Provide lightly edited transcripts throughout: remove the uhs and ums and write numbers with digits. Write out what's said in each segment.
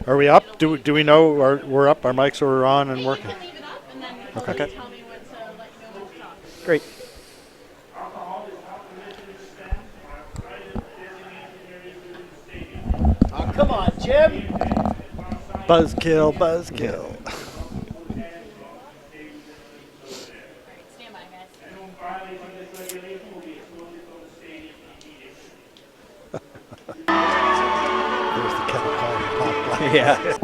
Are we up? Do we know we're up? Our mics are on and working. Okay. Great. Oh, come on, Jim. Buzzkill, buzzkill. There's the kettle calling pop black. Yeah.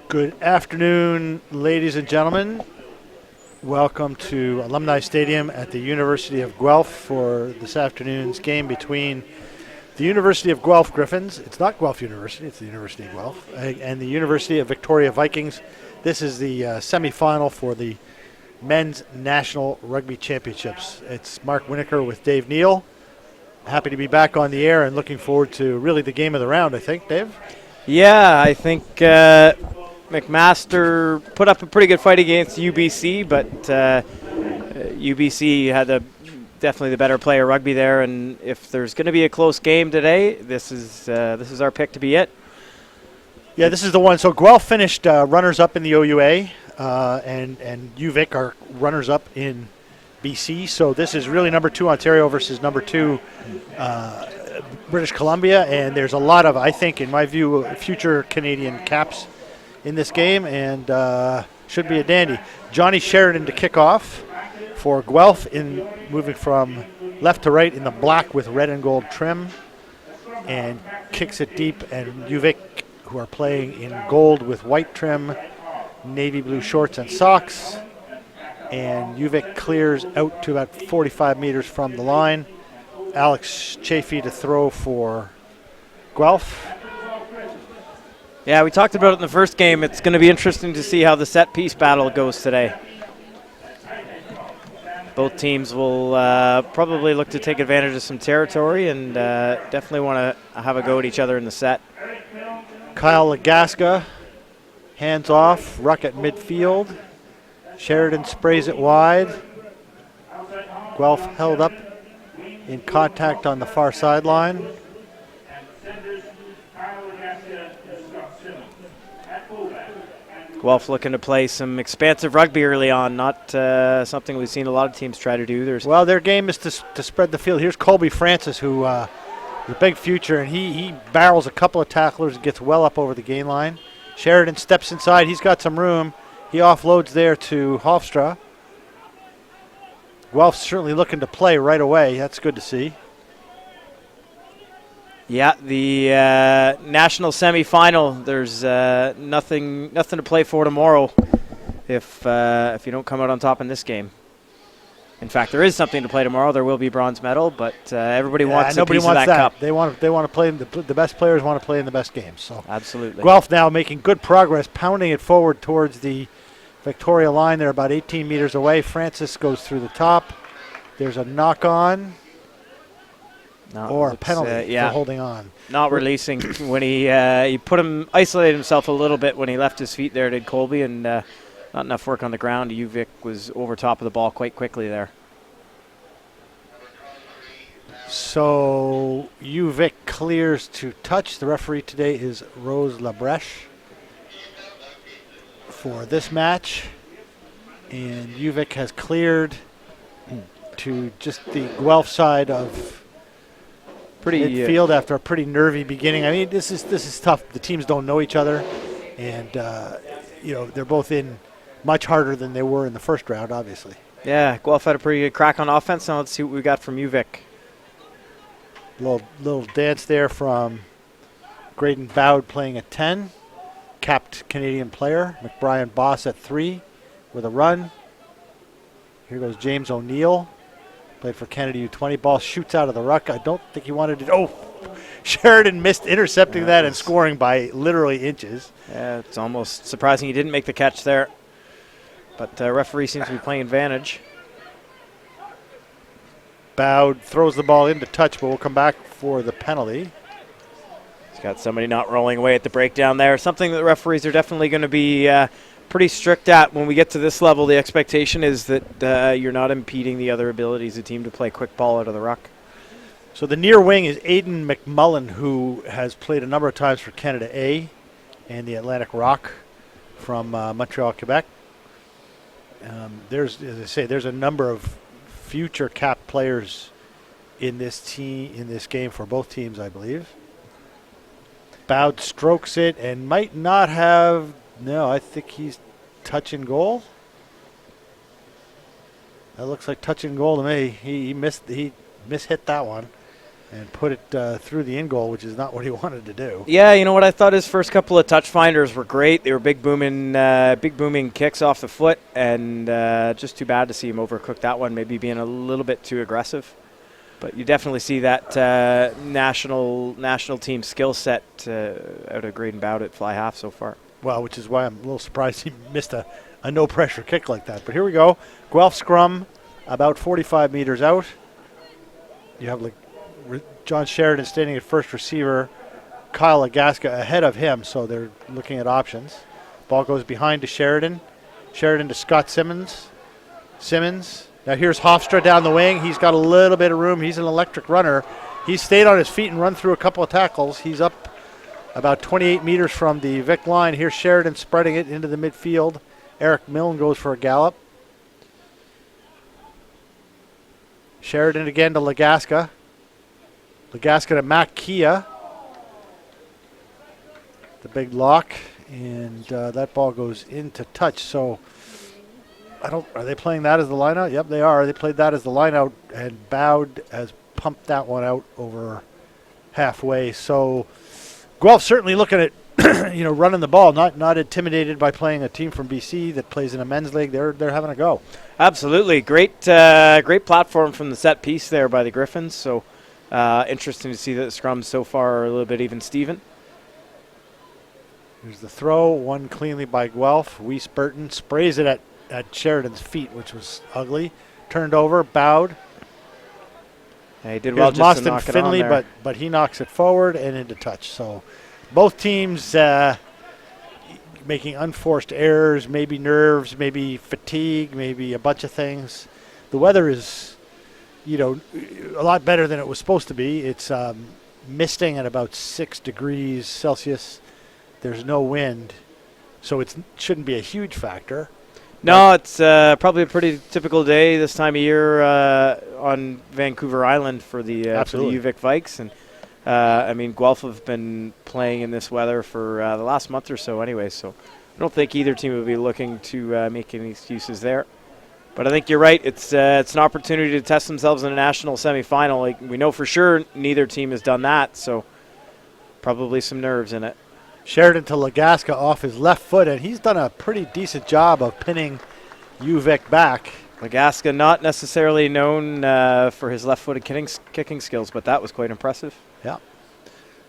Good afternoon, ladies and gentlemen. Welcome to Alumni Stadium at the University of Guelph for this afternoon's game between the University of Guelph Griffins. It's not Guelph University, it's the University of Guelph, and the University of Victoria Vikings. This is the semifinal for the Men's National Rugby Championships. It's Mark Winokur with Dave Neal. Happy to be back on the air and looking forward to really the game of the round, I think, Dave. Yeah, I think McMaster put up a pretty good fight against UBC, but UBC had definitely the better player rugby there. And if there's going to be a close game today, this is our pick to be it. Yeah, this is the one. So Guelph finished runners-up in the OUA, and UVic are runners-up in BC. So this is really number 2 Ontario versus number 2 British Columbia, and there's a lot of, I think, in my view, future Canadian caps in this game, and should be a dandy. Johnny Sheridan to kick off for Guelph, in moving from left to right in the black with red and gold trim, and kicks it deep. And UVic, who are playing in gold with white trim, navy blue shorts and socks, and UVic clears out to about 45 meters from the line. Alex Chafee to throw for Guelph. Yeah, we talked about it in the first game. It's going to be interesting to see how the set piece battle goes today. Both teams will probably look to take advantage of some territory and definitely want to have a go at each other in the set. Kyle Legaska, hands off, ruck at midfield. Sheridan sprays it wide. Guelph held up in contact on the far sideline. Guelph looking to play some expansive rugby early on, not something we've seen a lot of teams try to do. Well, their game is to spread the field. Here's Colby Francis, who is a big future, and he barrels a couple of tacklers and gets well up over the gain line. Sheridan steps inside. He's got some room. He offloads there to Hofstra. Guelph's certainly looking to play right away. That's good to see. Yeah, the national semifinal. There's nothing to play for tomorrow if you don't come out on top in this game. In fact, there is something to play tomorrow. There will be bronze medal, but everybody wants a piece of that cup. They want to play. The best players want to play in the best games. So absolutely. Guelph now making good progress, pounding it forward towards the Victoria line. They're about 18 meters away. Francis goes through the top. There's a knock on. Or a penalty for holding on. Not releasing when he isolated himself a little bit when he left his feet there, did Colby, and not enough work on the ground. UVic was over top of the ball quite quickly there. So UVic clears to touch. The referee today is Rose Labrèche for this match. And UVic has cleared to just the Guelph side of midfield after a pretty nervy beginning. I mean, this is tough. The teams don't know each other, and they're both in much harder than they were in the first round, obviously. Yeah, Guelph had a pretty good crack on offense. Now let's see what we got from UVic. Little dance there from Graydon Bowd playing at 10, capped Canadian player. McBrien Boss at 3 with a run. Here goes James O'Neill. Played for Canada U20. Ball shoots out of the ruck. I don't think he wanted to. Sheridan missed intercepting that and scoring by literally inches. Yeah, it's almost surprising he didn't make the catch there. But referee seems to be playing advantage. Bowd throws the ball into touch, but we'll come back for the penalty. He's got somebody not rolling away at the breakdown there. Something that the referees are definitely going to be pretty strict at when we get to this level. The expectation is that you're not impeding the other abilities of the team to play quick ball out of the ruck. So the near wing is Aidan McMullen, who has played a number of times for Canada A and the Atlantic Rock from Montreal, Quebec. As I say, there's a number of future cap players in this game for both teams, I believe. Bowd strokes it and might not have. No, I think he's touch and goal. That looks like touch and goal to me. He mishit that one and put it through the in goal, which is not what he wanted to do. Yeah, you know what? I thought his first couple of touch finders were great. They were big booming kicks off the foot, and just too bad to see him overcook that one, maybe being a little bit too aggressive. But you definitely see that national team skill set out of Graydon Bowd at fly half so far. Well, which is why I'm a little surprised he missed a no-pressure kick like that. But here we go. Guelph scrum about 45 meters out. You have John Sheridan standing at first receiver, Kyle Lagaska ahead of him, so they're looking at options. Ball goes behind to Sheridan. Sheridan to Scott Simmons. Now here's Hofstra down the wing. He's got a little bit of room. He's an electric runner. He's stayed on his feet and run through a couple of tackles. He's up about 28 meters from the Vic line. Here's Sheridan spreading it into the midfield. Eric Milne goes for a gallop. Sheridan again to Lagaska. Lagaska to Matt Kia. The big lock, and that ball goes into touch. So are they playing that as the line out? Yep, they are. They played that as the line out, and Bowd has pumped that one out over halfway. So Guelph certainly looking at running the ball, not intimidated by playing a team from BC that plays in a men's league. They're having a go. Absolutely. Great platform from the set piece there by the Griffins. So interesting to see that the scrums so far are a little bit even Steven. Here's the throw, one cleanly by Guelph. Weiss Burton sprays it at Sheridan's feet, which was ugly. Turned over, Bowd. Yeah, he did well just to knock Finley, it on there. but he knocks it forward and into touch. So both teams making unforced errors, maybe nerves, maybe fatigue, maybe a bunch of things. The weather is, a lot better than it was supposed to be. It's misting at about 6 degrees Celsius. There's no wind, so it shouldn't be a huge factor. No, it's probably a pretty typical day this time of year on Vancouver Island for the UVic Vikes. And Guelph have been playing in this weather for the last month or so anyway, so I don't think either team would be looking to make any excuses there. But I think you're right. It's an opportunity to test themselves in a national semifinal. We know for sure neither team has done that, so probably some nerves in it. Sheridan to Lagaska off his left foot, and he's done a pretty decent job of pinning UVic back. Lagaska not necessarily known for his left-footed kicking skills, but that was quite impressive. Yeah.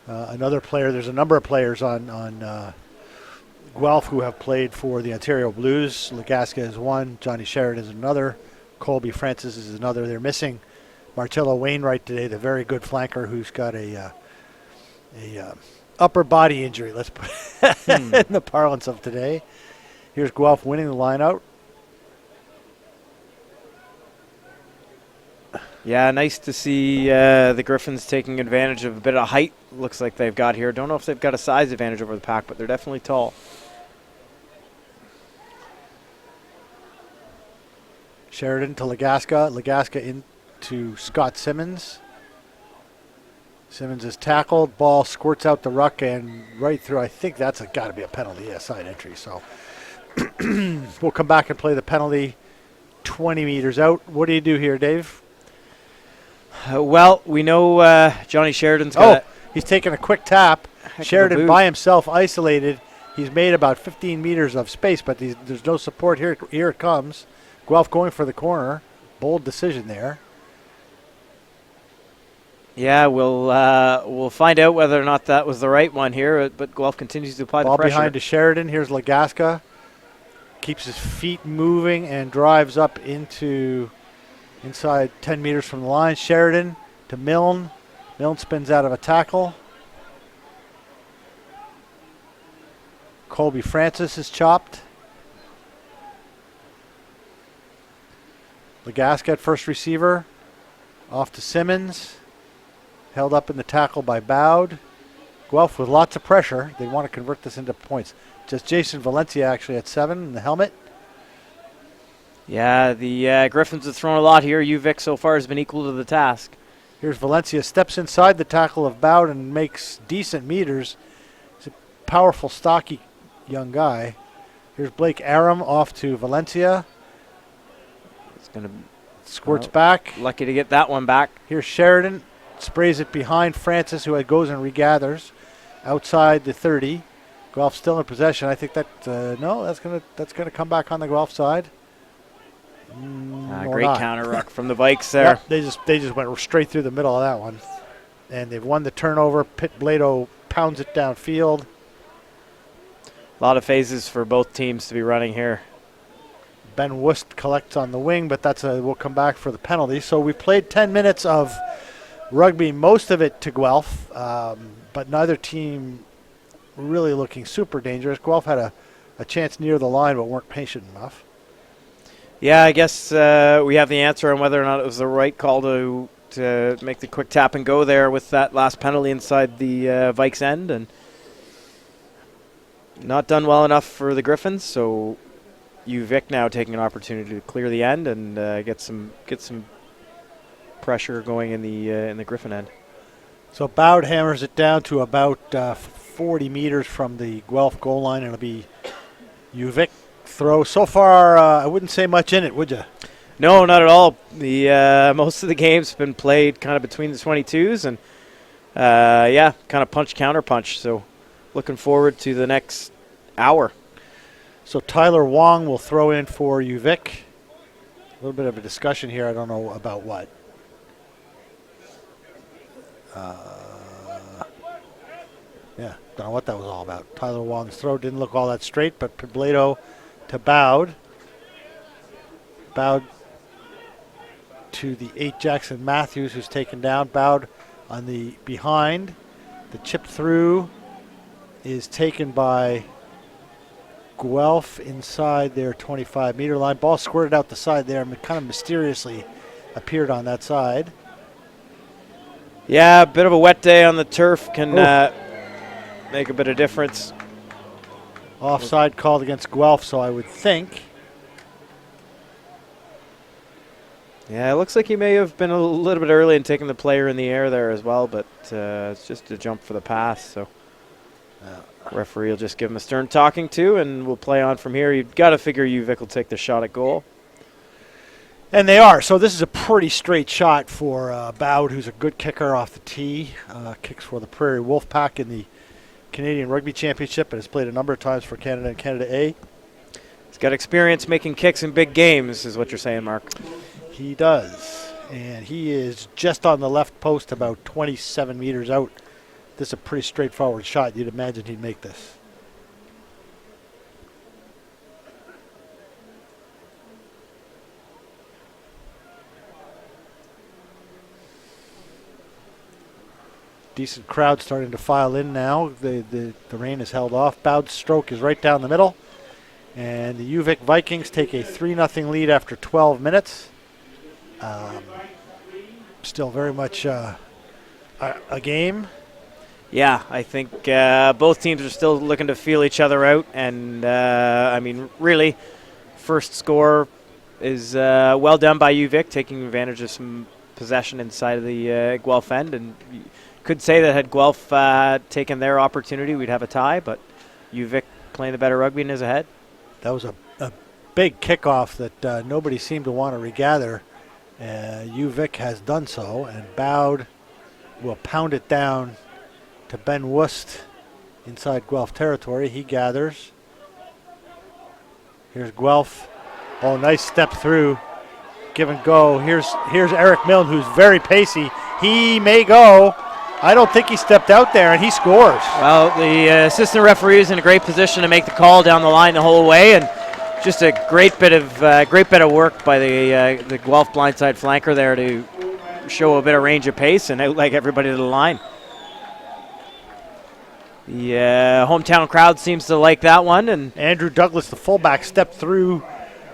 Another player, there's a number of players on Guelph who have played for the Ontario Blues. Lagaska is one, Johnny Sheridan is another, Colby Francis is another. They're missing Marcello Wainwright today, the very good flanker who's got a upper body injury, let's put it in the parlance of today. Here's Guelph winning the line out. Yeah, nice to see the Griffins taking advantage of a bit of height looks like they've got here. Don't know if they've got a size advantage over the pack, but they're definitely tall. Sheridan to Lagaska. Lagaska into Scott Simmons. Simmons is tackled. Ball squirts out the ruck and right through. I think that's got to be a penalty, a side entry. So we'll come back and play the penalty 20 meters out. What do you do here, Dave? Well, we know Johnny Sheridan's got he's taking a quick tap. Sheridan by himself, isolated. He's made about 15 meters of space, but there's no support here. Here it comes. Guelph going for the corner. Bold decision there. Yeah, we'll find out whether or not that was the right one here, but Guelph continues to apply the pressure. Ball behind to Sheridan. Here's Lagaska. Keeps his feet moving and drives up into inside 10 meters from the line. Sheridan to Milne. Milne spins out of a tackle. Colby Francis is chopped. Legasca at first receiver. Off to Simmons. Held up in the tackle by Bowd. Guelph with lots of pressure. They want to convert this into points. Just Jason Valencia actually at 7 in the helmet. Yeah, the Griffins have thrown a lot here. UVic so far has been equal to the task. Here's Valencia, steps inside the tackle of Bowd and makes decent meters. He's a powerful, stocky young guy. Here's Blake Aram off to Valencia. It's going to squirts back. Lucky to get that one back. Here's Sheridan, sprays it behind Francis, who goes and regathers outside the 30. Guelph still in possession. I think that no, that's gonna come back on the Guelph side. Great counter ruck from the Vikes there. Yep, they just went straight through the middle of that one, and they've won the turnover. Pitt Blado pounds it downfield. A lot of phases for both teams to be running here. Ben Wust collects on the wing, but we'll come back for the penalty. So we played 10 minutes of rugby, most of it to Guelph, but neither team really looking super dangerous. Guelph had a chance near the line, but weren't patient enough. Yeah, I guess we have the answer on whether or not it was the right call to make the quick tap and go there with that last penalty inside the Vikes end, and not done well enough for the Griffins. So UVic now taking an opportunity to clear the end and get some pressure going in the Griffin end. So Bowd hammers it down to about 40 meters from the Guelph goal line, and it'll be UVic throw. So far, I wouldn't say much in it, would you? No, not at all. The most of the game's been played kind of between the 22s, and kind of punch counter punch. So looking forward to the next hour. So Tyler Wong will throw in for UVic. A little bit of a discussion here. I don't know about what. Don't know what that was all about. Tyler Wong's throw didn't look all that straight, but Pableto to Bowd. Bowd to the 8 Jackson Matthews, who's taken down. Bowd on the behind. The chip through is taken by Guelph inside their 25-meter line. Ball squirted out the side there and kind of mysteriously appeared on that side. Yeah, a bit of a wet day on the turf can make a bit of difference. Offside called against Guelph, so I would think. Yeah, it looks like he may have been a little bit early in taking the player in the air there as well, but it's just a jump for the pass. So referee will just give him a stern talking to, and we'll play on from here. You've got to figure UVic will take the shot at goal. And they are. So this is a pretty straight shot for Bowd, who's a good kicker off the tee. Kicks for the Prairie Wolfpack in the Canadian Rugby Championship and has played a number of times for Canada and Canada A. He's got experience making kicks in big games, is what you're saying, Mark. He does. And he is just on the left post, about 27 meters out. This is a pretty straightforward shot. You'd imagine he'd make this. Decent crowd starting to file in now. The rain is held off. Bowd's stroke is right down the middle. And the UVic Vikings take a 3-0 lead after 12 minutes. Still very much a game. Yeah, I think both teams are still looking to feel each other out. And, really, first score is well done by UVic, taking advantage of some possession inside of the Guelph end. And could say that had Guelph taken their opportunity, we'd have a tie, but UVic playing the better rugby and is ahead. That was a big kickoff that nobody seemed to want to regather. UVic has done so, and Bowd will pound it down to Ben Wust inside Guelph territory. He gathers. Here's Guelph. Oh, nice step through. Give and go. Here's Eric Milne, who's very pacey. He may go. I don't think he stepped out there, and he scores. Well, the assistant referee is in a great position to make the call down the line the whole way, and Just a great bit of work by the Guelph blindside flanker there to show a bit of range of pace and outleg everybody to the line. The hometown crowd seems to like that one, and Andrew Douglas, the fullback, stepped through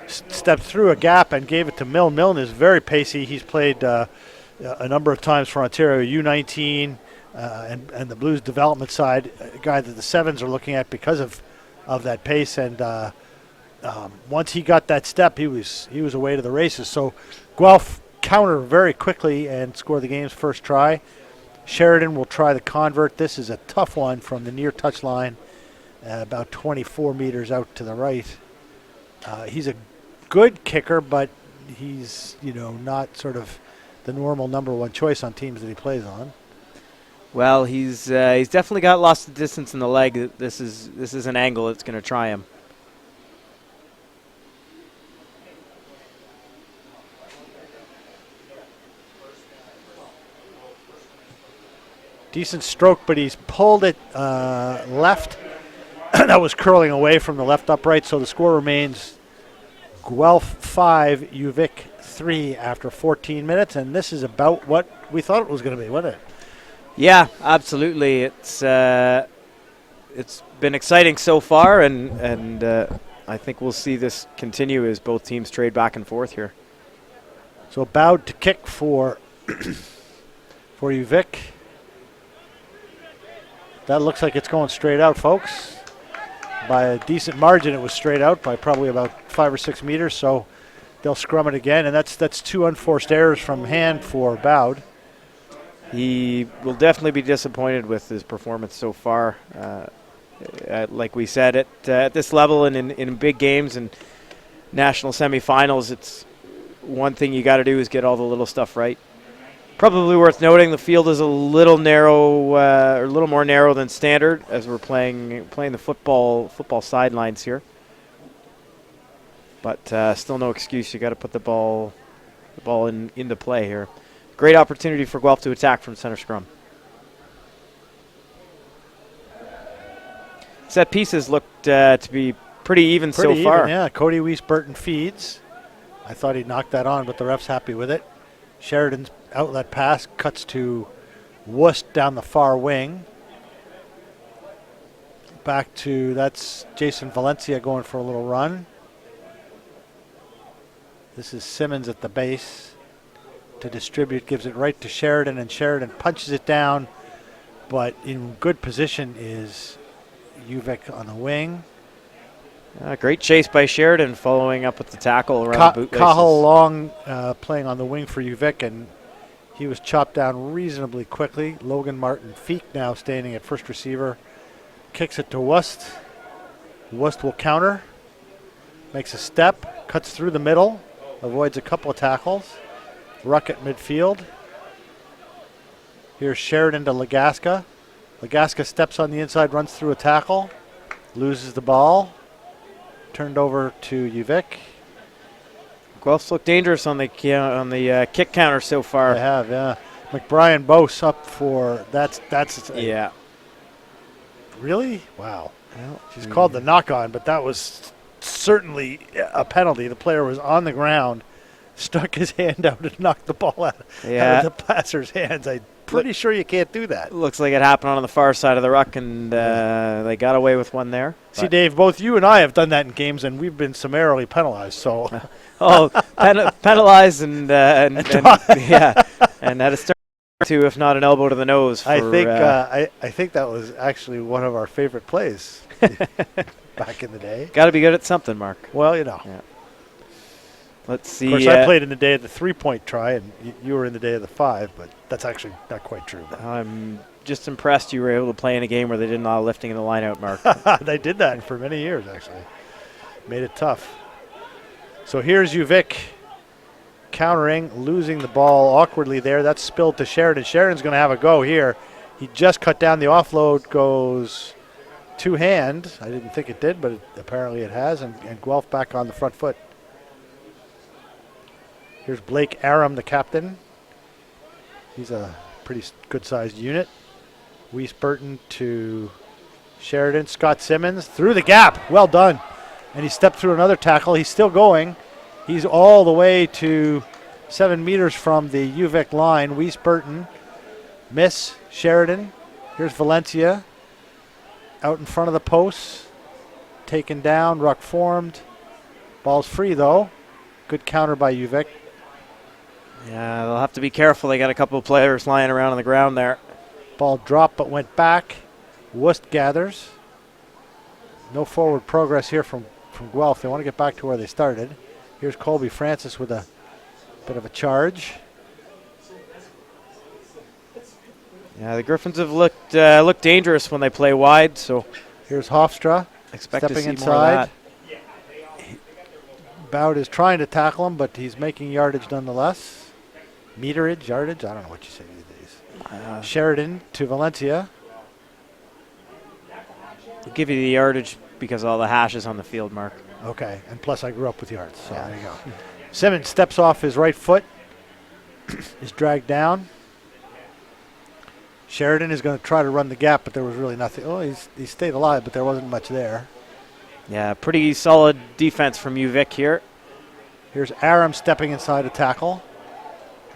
a gap and gave it to Milne. Milne is very pacey. He's played a number of times for Ontario U19 and the Blues development side, a guy that the Sevens are looking at because of that pace. And once he got that step, he was away to the races. So Guelph counter very quickly and score the game's first try. Sheridan will try the convert. This is a tough one from the near touch line, about 24 meters out to the right. He's a good kicker, but he's not sort of the normal number one choice on teams that he plays on. well, he's definitely got lost the distance in the leg. This is an angle that's going to try him. Decent stroke, but he's pulled it left. That was curling away from the left upright, so the score remains Guelph 5, UVic 3 after 14 minutes, and this is about what we thought it was going to be, wasn't it? Yeah, absolutely. It's been exciting so far, and I think we'll see this continue as both teams trade back and forth here. So Bowed to kick for UVic. That looks like it's going straight out, folks. By a decent margin, it was straight out by probably about 5 or 6 meters, so they'll scrum it again, and that's 2 unforced errors from hand for Bowed. He will definitely be disappointed with his performance so far. Like we said, at this level and in big games and national semifinals, it's one thing you got to do is get all the little stuff right. Probably worth noting the field is a little narrow, or a little more narrow than standard as we're playing the football sidelines here. But still no excuse. You got to put the ball into play here. Great opportunity for Guelph to attack from center scrum. Set pieces looked to be pretty even so far. Yeah, Cody Weiss-Burton feeds. I thought he knocked that on, but the ref's happy with it. Sheridan's outlet pass cuts to Wust down the far wing. Back to, that's Jason Valencia going for a little run. This is Simmons at the base to distribute, gives it right to Sheridan, and Sheridan punches it down, but in good position is UVic on the wing. Great chase by Sheridan, following up with the tackle around the bootlaces. Cahill Long playing on the wing for UVic, and he was chopped down reasonably quickly. Logan Martin Feek now standing at first receiver. Kicks it to Wust. Wust will counter. Makes a step. Cuts through the middle. Avoids a couple of tackles. Ruck at midfield. Here's Sheridan to Legaska. Legaska steps on the inside, runs through a tackle. Loses the ball. Turned over to UVic. Guelph's looked dangerous on the kick counter so far. They have, yeah. McBrien Bose up for that's yeah. Really? Wow. Well, She's called the knock on, but that was certainly a penalty. The player was on the ground, stuck his hand out and knocked the ball out of the passer's hands. I'm pretty sure you can't do that. Looks like it happened on the far side of the ruck, and they got away with one there. See, Dave, both you and I have done that in games, and we've been summarily penalized. So, penalized and yeah, and had a start to, if not an elbow to the nose. For, I think that was actually one of our favorite plays back in the day. Got to be good at something, Mark. Well, you know. Yeah. Let's see. Of course, I played in the day of the 3-point try, and you were in the day of the 5, but that's actually not quite true. I'm just impressed you were able to play in a game where they didn't allow lifting in the line-out, Mark. They did that for many years, actually. Made it tough. So here's UVic countering, losing the ball awkwardly there. That's spilled to Sheridan. Sheridan's going to have a go here. He just cut down. The offload goes two-hand. I didn't think it did, but apparently it has, and Guelph back on the front foot. Here's Blake Aram, the captain. He's a pretty good-sized unit. Weiss-Burton to Sheridan. Scott Simmons through the gap. Well done. and he stepped through another tackle. He's still going. He's all the way to 7 meters from the UVic line. Weiss Burton, miss. Sheridan. Here's Valencia out in front of the post. Taken down, ruck formed. Ball's free though. Good counter by UVic. Yeah, they'll have to be careful. They got a couple of players lying around on the ground there. Ball dropped but went back. Wust gathers. No forward progress here from Guelph. They want to get back to where they started. Here's Colby Francis with a bit of a charge. Yeah, the Griffins have looked dangerous when they play wide, so Here's Hofstra expect to stepping see inside. more of that. Bowd is trying to tackle him, but he's making yardage nonetheless. Meterage, yardage, I don't know what you say these days. Sheridan to Valencia. I'll give you the yardage because of all the hashes on the field, Mark. Okay, and plus I grew up with yards, so Yeah. there you go. Simmons steps off his right foot, is dragged down. Sheridan is going to try to run the gap, but there was really nothing. Oh, he stayed alive, but there wasn't much there. Yeah, pretty solid defense from UVic here. Here's Aram stepping inside a tackle.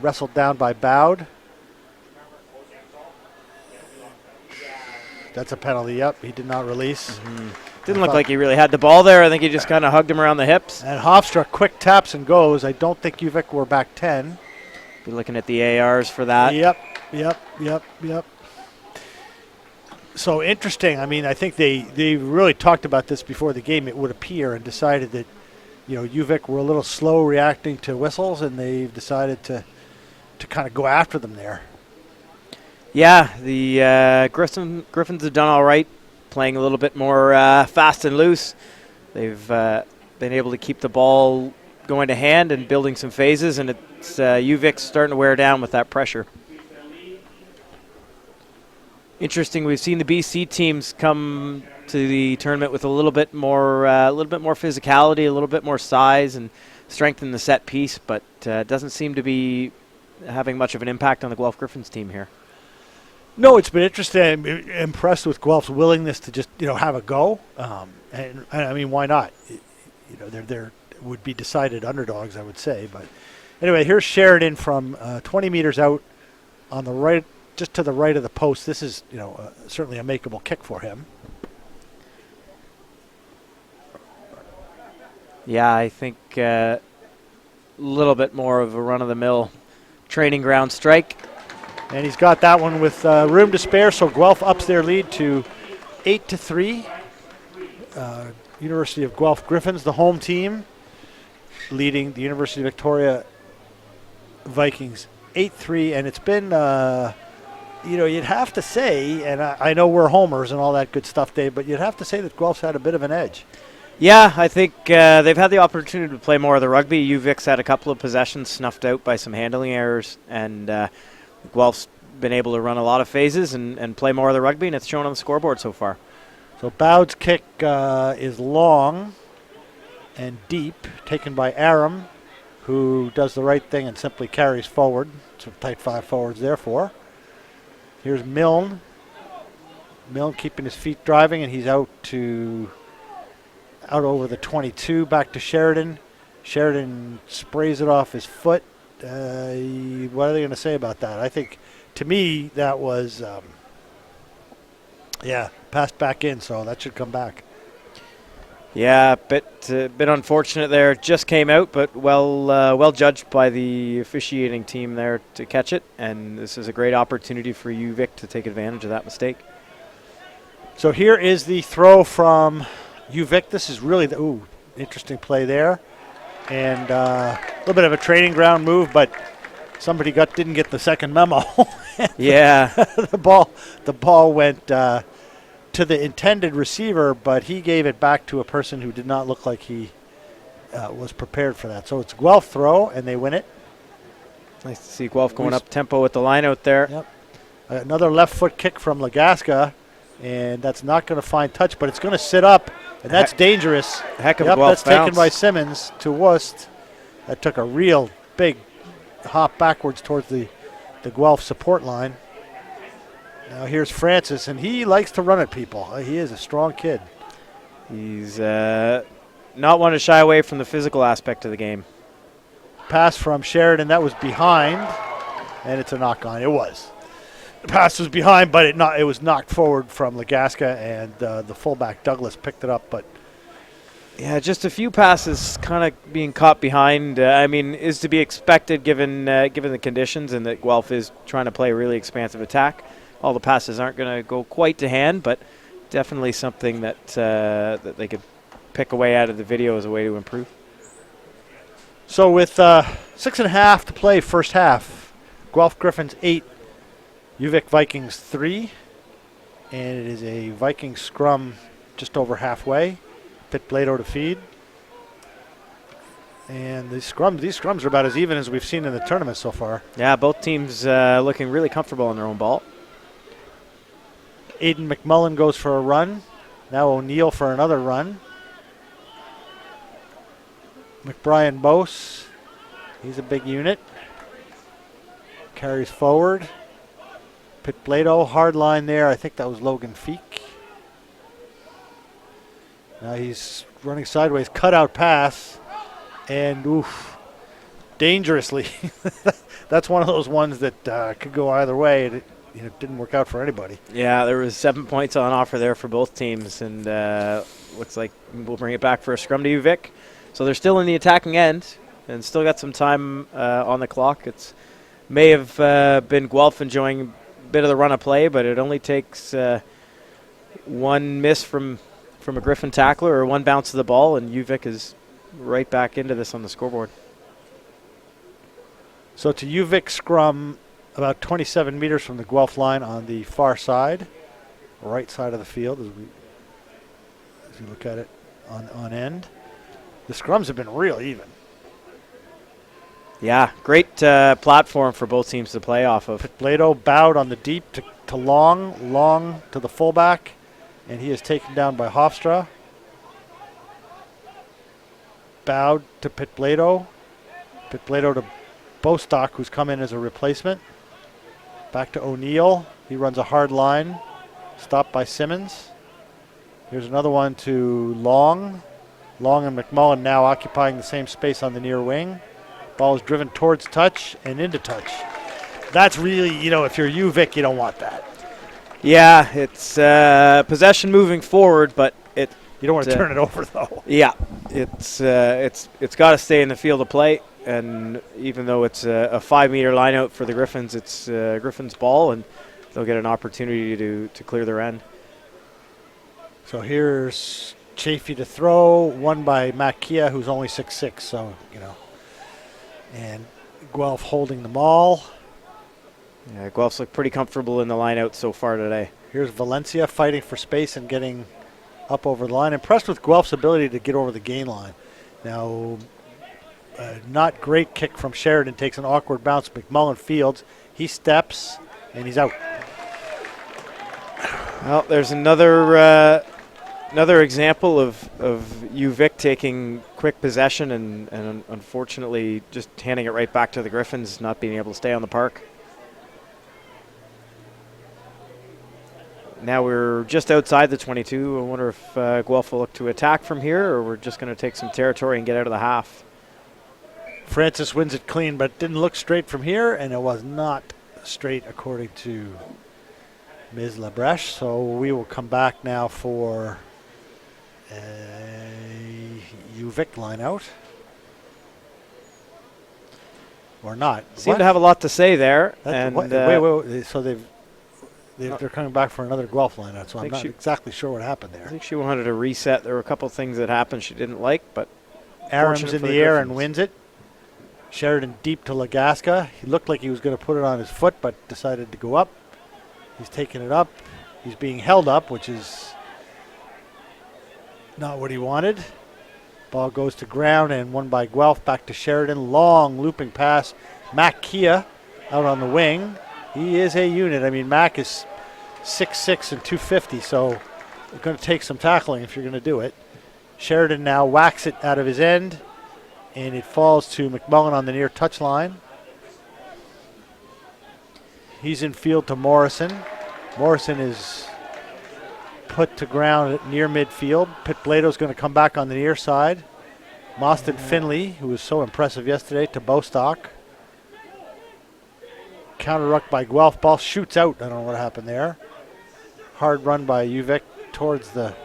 Wrestled down by Bowd. That's a penalty. Yep, he did not release. Didn't look like he really had the ball there. I think he just kind of hugged him around the hips. And Hofstra quick taps and goes. I don't think UVic were back 10. Be looking at the ARs for that. Yep. So interesting. I mean, I think they really talked about this before the game, it would appear, and decided that, UVic were a little slow reacting to whistles, and they've decided to kind of go after them there. Yeah, the Griffins have done all right, playing a little bit more fast and loose. They've been able to keep the ball going to hand and building some phases, and it's UVic starting to wear down with that pressure. Interesting. We've seen the BC teams come to the tournament with a little bit more physicality, a little bit more size, and strength in the set piece, but doesn't seem to be having much of an impact on the Guelph Griffins team here. No, it's been interesting. I'm impressed with Guelph's willingness to just have a go, and I mean, why not? They're would be decided underdogs, I would say. But anyway, here's Sheridan from 20 meters out on the right, just to the right of the post. This is certainly a makeable kick for him. Yeah, I think a little bit more of a run-of-the-mill training ground strike. And he's got that one with room to spare, so Guelph ups their lead to 8-3. University of Guelph Griffins, the home team, leading the University of Victoria Vikings 8-3. And it's been, you'd have to say, and I know we're homers and all that good stuff, Dave, but you'd have to say that Guelph's had a bit of an edge. Yeah, I think they've had the opportunity to play more of the rugby. UVic's had a couple of possessions snuffed out by some handling errors, and Guelph's been able to run a lot of phases and play more of the rugby, and it's shown on the scoreboard so far. So Bowd's kick is long and deep, taken by Aram, who does the right thing and simply carries forward. Some tight five forwards, therefore. Here's Milne. Milne keeping his feet driving, and he's out over the 22, back to Sheridan. Sheridan sprays it off his foot. What are they going to say about that? I think, to me, that was, passed back in, so that should come back. Yeah, bit unfortunate there. It just came out, but well judged by the officiating team there to catch it, and this is a great opportunity for UVic to take advantage of that mistake. So here is the throw from UVic. This is really the interesting play there, and a little bit of a training ground move, but somebody didn't get the second memo. Yeah, the ball went to the intended receiver, but he gave it back to a person who did not look like he was prepared for that. So it's Guelph throw, and they win it. Nice to see Guelph going up tempo with the line out there. Yep. Another left foot kick from Legasca, and that's not going to find touch, but it's going to sit up, and that's dangerous. Heck of a Guelph that's bounce. taken by Simmons to Wust. That took a real big hop backwards towards the Guelph support line. Now here's Francis, and he likes to run at people. He is a strong kid. He's not want to shy away from the physical aspect of the game. Pass from Sheridan, that was behind, and it's a knock on. It was. The pass was behind, but it was knocked forward from Legaska, and the fullback Douglas picked it up. But yeah, just a few passes kind of being caught behind. Is to be expected given the conditions, and that Guelph is trying to play a really expansive attack. All the passes aren't going to go quite to hand, but definitely something that they could pick away out of the video as a way to improve. so with 6.5 to play, first half, Guelph Griffins 8, UVic Vikings 3, and it is a Viking scrum just over halfway. Pitt Blado to feed. And these scrums are about as even as we've seen in the tournament so far. Yeah, both teams looking really comfortable on their own ball. Aiden McMullen goes for a run. Now O'Neill for another run. McBrien Bose, he's a big unit. Carries forward. Pitt Blado, hard line there. I think that was Logan Feek. Now he's running sideways, cutout pass, and oof, dangerously. That's one of those ones that could go either way. It didn't work out for anybody. Yeah, there was 7 points on offer there for both teams, and looks like we'll bring it back for a scrum to UVic. So they're still in the attacking end and still got some time on the clock. It's may have been Guelph enjoying a bit of the run of play, but it only takes one miss from a Griffin tackler or one bounce of the ball, and UVic is right back into this on the scoreboard. So to UVic scrum, about 27 meters from the Guelph line on the far side, right side of the field as we look at it on end. The scrums have been real even. Yeah, great platform for both teams to play off of. Blado bowed on the deep to long to the fullback, and he is taken down by Hofstra. Bowed to Pitt Blado to Bostock, who's come in as a replacement. Back to O'Neill. He runs a hard line, stopped by Simmons. Here's another one to Long. Long and McMullen now occupying the same space on the near wing. Ball is driven towards touch and into touch. That's really, if you're UVic, you don't want that. Yeah, it's possession moving forward, but you don't want to turn it over though. Yeah, it's got to stay in the field of play, and even though it's a 5-meter line out for the Griffins, it's Griffins' ball, and they'll get an opportunity to clear their end. So here's Chafee to throw, won by Matt Kia, who's only 6'6", so, and Guelph holding the maul. Yeah, Guelph's look pretty comfortable in the line out so far today. Here's Valencia fighting for space and getting up over the line. Impressed with Guelph's ability to get over the gain line. Now, not great kick from Sheridan, takes an awkward bounce. McMullen fields. He steps, and he's out. Well, there's another example of UVic taking quick possession and unfortunately just handing it right back to the Griffins, not being able to stay on the park. Now we're just outside the 22. I wonder if Guelph will look to attack from here, or we're just going to take some territory and get out of the half. Francis wins it clean, but it didn't look straight from here, and it was not straight according to Ms. Labreche. So we will come back now for a UVic line out. Or not. Seem to have a lot to say there. Wait. So they're coming back for another Guelph line out, so I'm not exactly sure what happened there. I think she wanted to reset. There were a couple of things that happened she didn't like, but Aram's in the air and wins it. Sheridan deep to Legaska. He looked like he was going to put it on his foot, but decided to go up. He's taking it up. He's being held up, which is not what he wanted. Ball goes to ground and won by Guelph. Back to Sheridan. Long looping pass. Mac Kia out on the wing. He is a unit. I mean, Mac is 6'6" and 250, so it's going to take some tackling if you're going to do it. Sheridan now whacks it out of his end, and it falls to McMullen on the near touchline. He's in field to Morrison. Morrison is put to ground at near midfield. Pitblado's going to come back on the near side. Mostyn Finley, who was so impressive yesterday, to Bostock. Counter ruck by Guelph. Ball shoots out. I don't know what happened there. Hard run by UVic towards the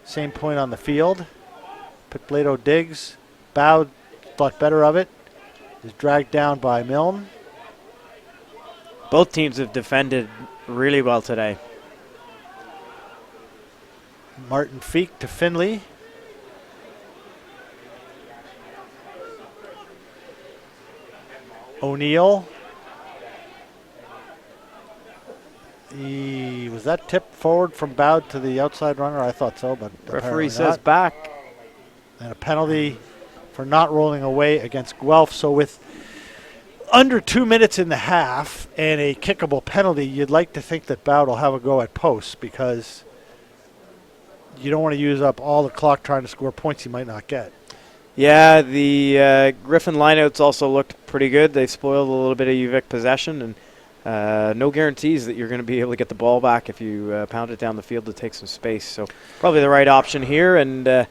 same point on the field. Pitblado digs. Bowd thought better of it. Is dragged down by Milne. Both teams have defended really well today. Martin Feek to Finley. O'Neill. Was that tip forward from Bowd to the outside runner? I thought so, but Referee says not. back. And a penalty for not rolling away against Guelph. So with under 2 minutes in the half and a kickable penalty, you'd like to think that Bowd will have a go at posts, because you don't want to use up all the clock trying to score points you might not get. Yeah, the Griffin lineouts also looked pretty good. They spoiled a little bit of UVic possession, and no guarantees that you're going to be able to get the ball back if you pound it down the field to take some space. So probably the right option here, and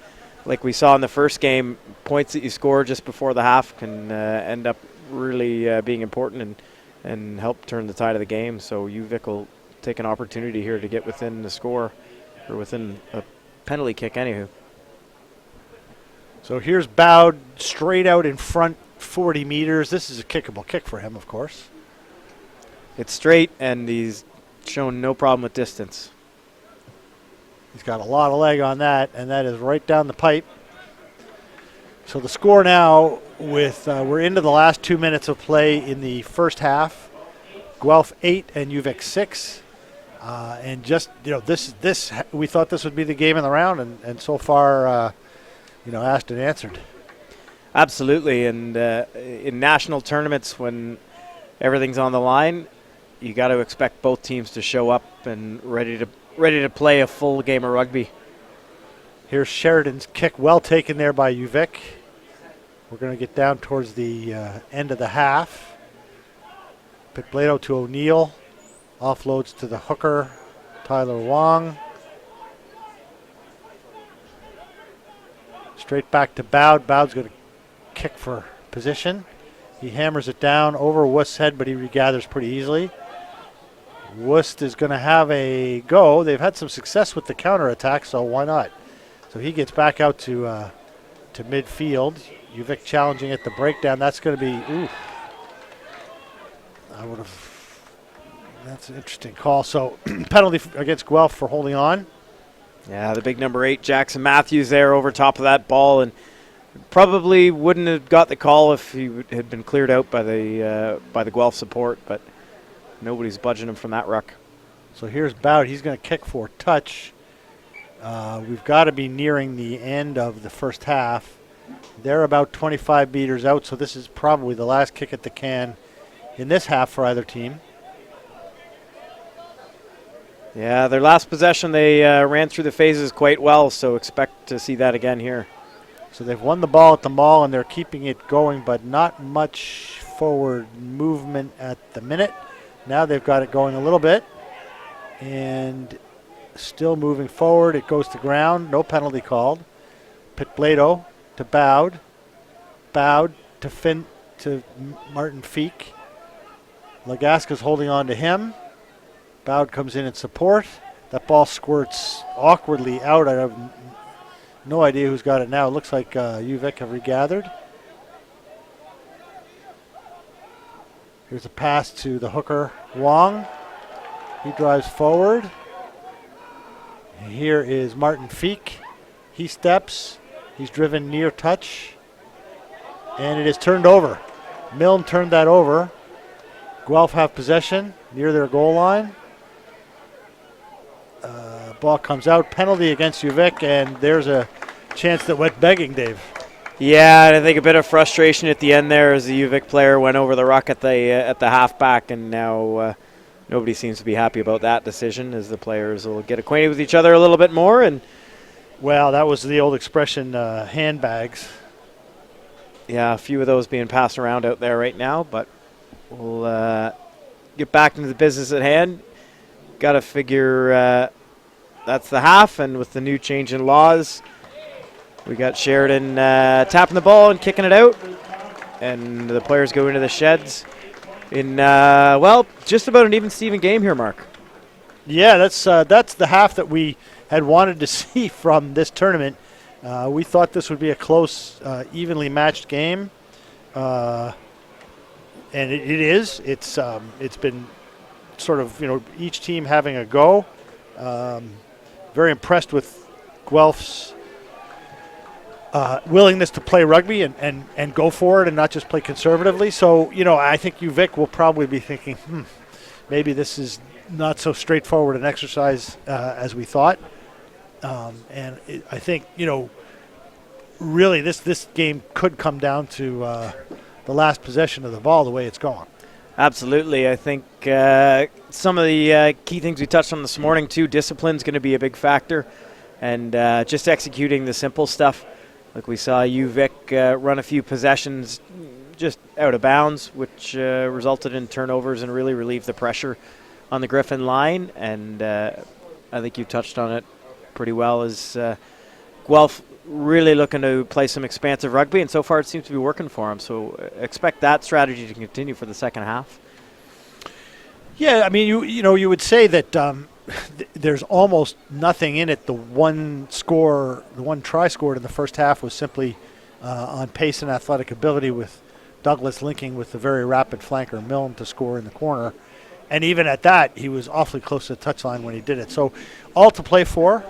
like we saw in the first game, points that you score just before the half can end up really being important and help turn the tide of the game. So UVic will take an opportunity here to get within the score, or within a penalty kick anywho. So here's Bowd straight out in front, 40 meters. This is a kickable kick for him, of course. It's straight, and he's shown no problem with distance. He's got a lot of leg on that, and that is right down the pipe. So the score now, with we're into the last 2 minutes of play in the first half. Guelph 8 and UVic 6. And just, this we thought this would be the game in the round, and so far, asked and answered. Absolutely, and in national tournaments, when everything's on the line, you got to expect both teams to show up and ready to play a full game of rugby. Here's Sheridan's kick, well taken there by UVic. We're going to get down towards the end of the half. Pitblado to O'Neill. Offloads to the hooker, Tyler Wong. Straight back to Bowd. Bowd's going to kick for position. He hammers it down over Wust's head, but he regathers pretty easily. Wust is going to have a go. They've had some success with the counterattack, so why not? So he gets back out to midfield. UVic challenging at the breakdown. That's going to be, that's an interesting call. So penalty against Guelph for holding on. Yeah, the big number 8, Jackson Matthews, there over top of that ball, and probably wouldn't have got the call if he had been cleared out by the Guelph support, but nobody's budging him from that ruck. So here's Bowd. He's going to kick for touch. We've got to be nearing the end of the first half. They're about 25 meters out, so this is probably the last kick at the can in this half for either team. Yeah, their last possession, they ran through the phases quite well, so expect to see that again here. So they've won the ball at the maul, and they're keeping it going, but not much forward movement at the minute. Now they've got it going a little bit, and still moving forward. It goes to ground. No penalty called. Pitblado to Bowd. Bowd to Martin Feek. Lagasca's holding on to him. Bowd comes in support. That ball squirts awkwardly out. I have no idea who's got it now. It looks like UVic have regathered. Here's a pass to the hooker, Wong. He drives forward. Here is Martin Feek. He steps. He's driven near touch. And it is turned over. Milne turned that over. Guelph have possession near their goal line. Ball comes out. Penalty against UVic, and there's a chance that went begging, Dave. Yeah, and I think a bit of frustration at the end there as the UVic player went over the ruck at the halfback, and now nobody seems to be happy about that decision, as the players will get acquainted with each other a little bit more. And well, that was the old expression, handbags. Yeah, a few of those being passed around out there right now, but we'll get back into the business at hand. Got to figure that's the half, and with the new change in laws, we got Sheridan tapping the ball and kicking it out, and the players go into the sheds in, just about an even Steven game here, Mark. Yeah, that's the half that we had wanted to see from this tournament. We thought this would be a close, evenly matched game, and it is. It's been sort of, each team having a go. Very impressed with Guelph's willingness to play rugby and go for it and not just play conservatively. So, I think UVic will probably be thinking, maybe this is not so straightforward an exercise as we thought. I think, really this game could come down to the last possession of the ball the way it's going. Absolutely. I think some of the key things we touched on this morning, too, discipline's going to be a big factor. And just executing the simple stuff. Like we saw UVic run a few possessions just out of bounds, which resulted in turnovers and really relieved the pressure on the Griffin line. And I think you touched on it pretty well, as Guelph really looking to play some expansive rugby, and so far it seems to be working for them. So expect that strategy to continue for the second half. Yeah, I mean, you would say that there's almost nothing in it. The one try scored in the first half was simply on pace and athletic ability, with Douglas linking with the very rapid flanker Milne to score in the corner. And even at that, he was awfully close to the touchline when he did it. So all to play for.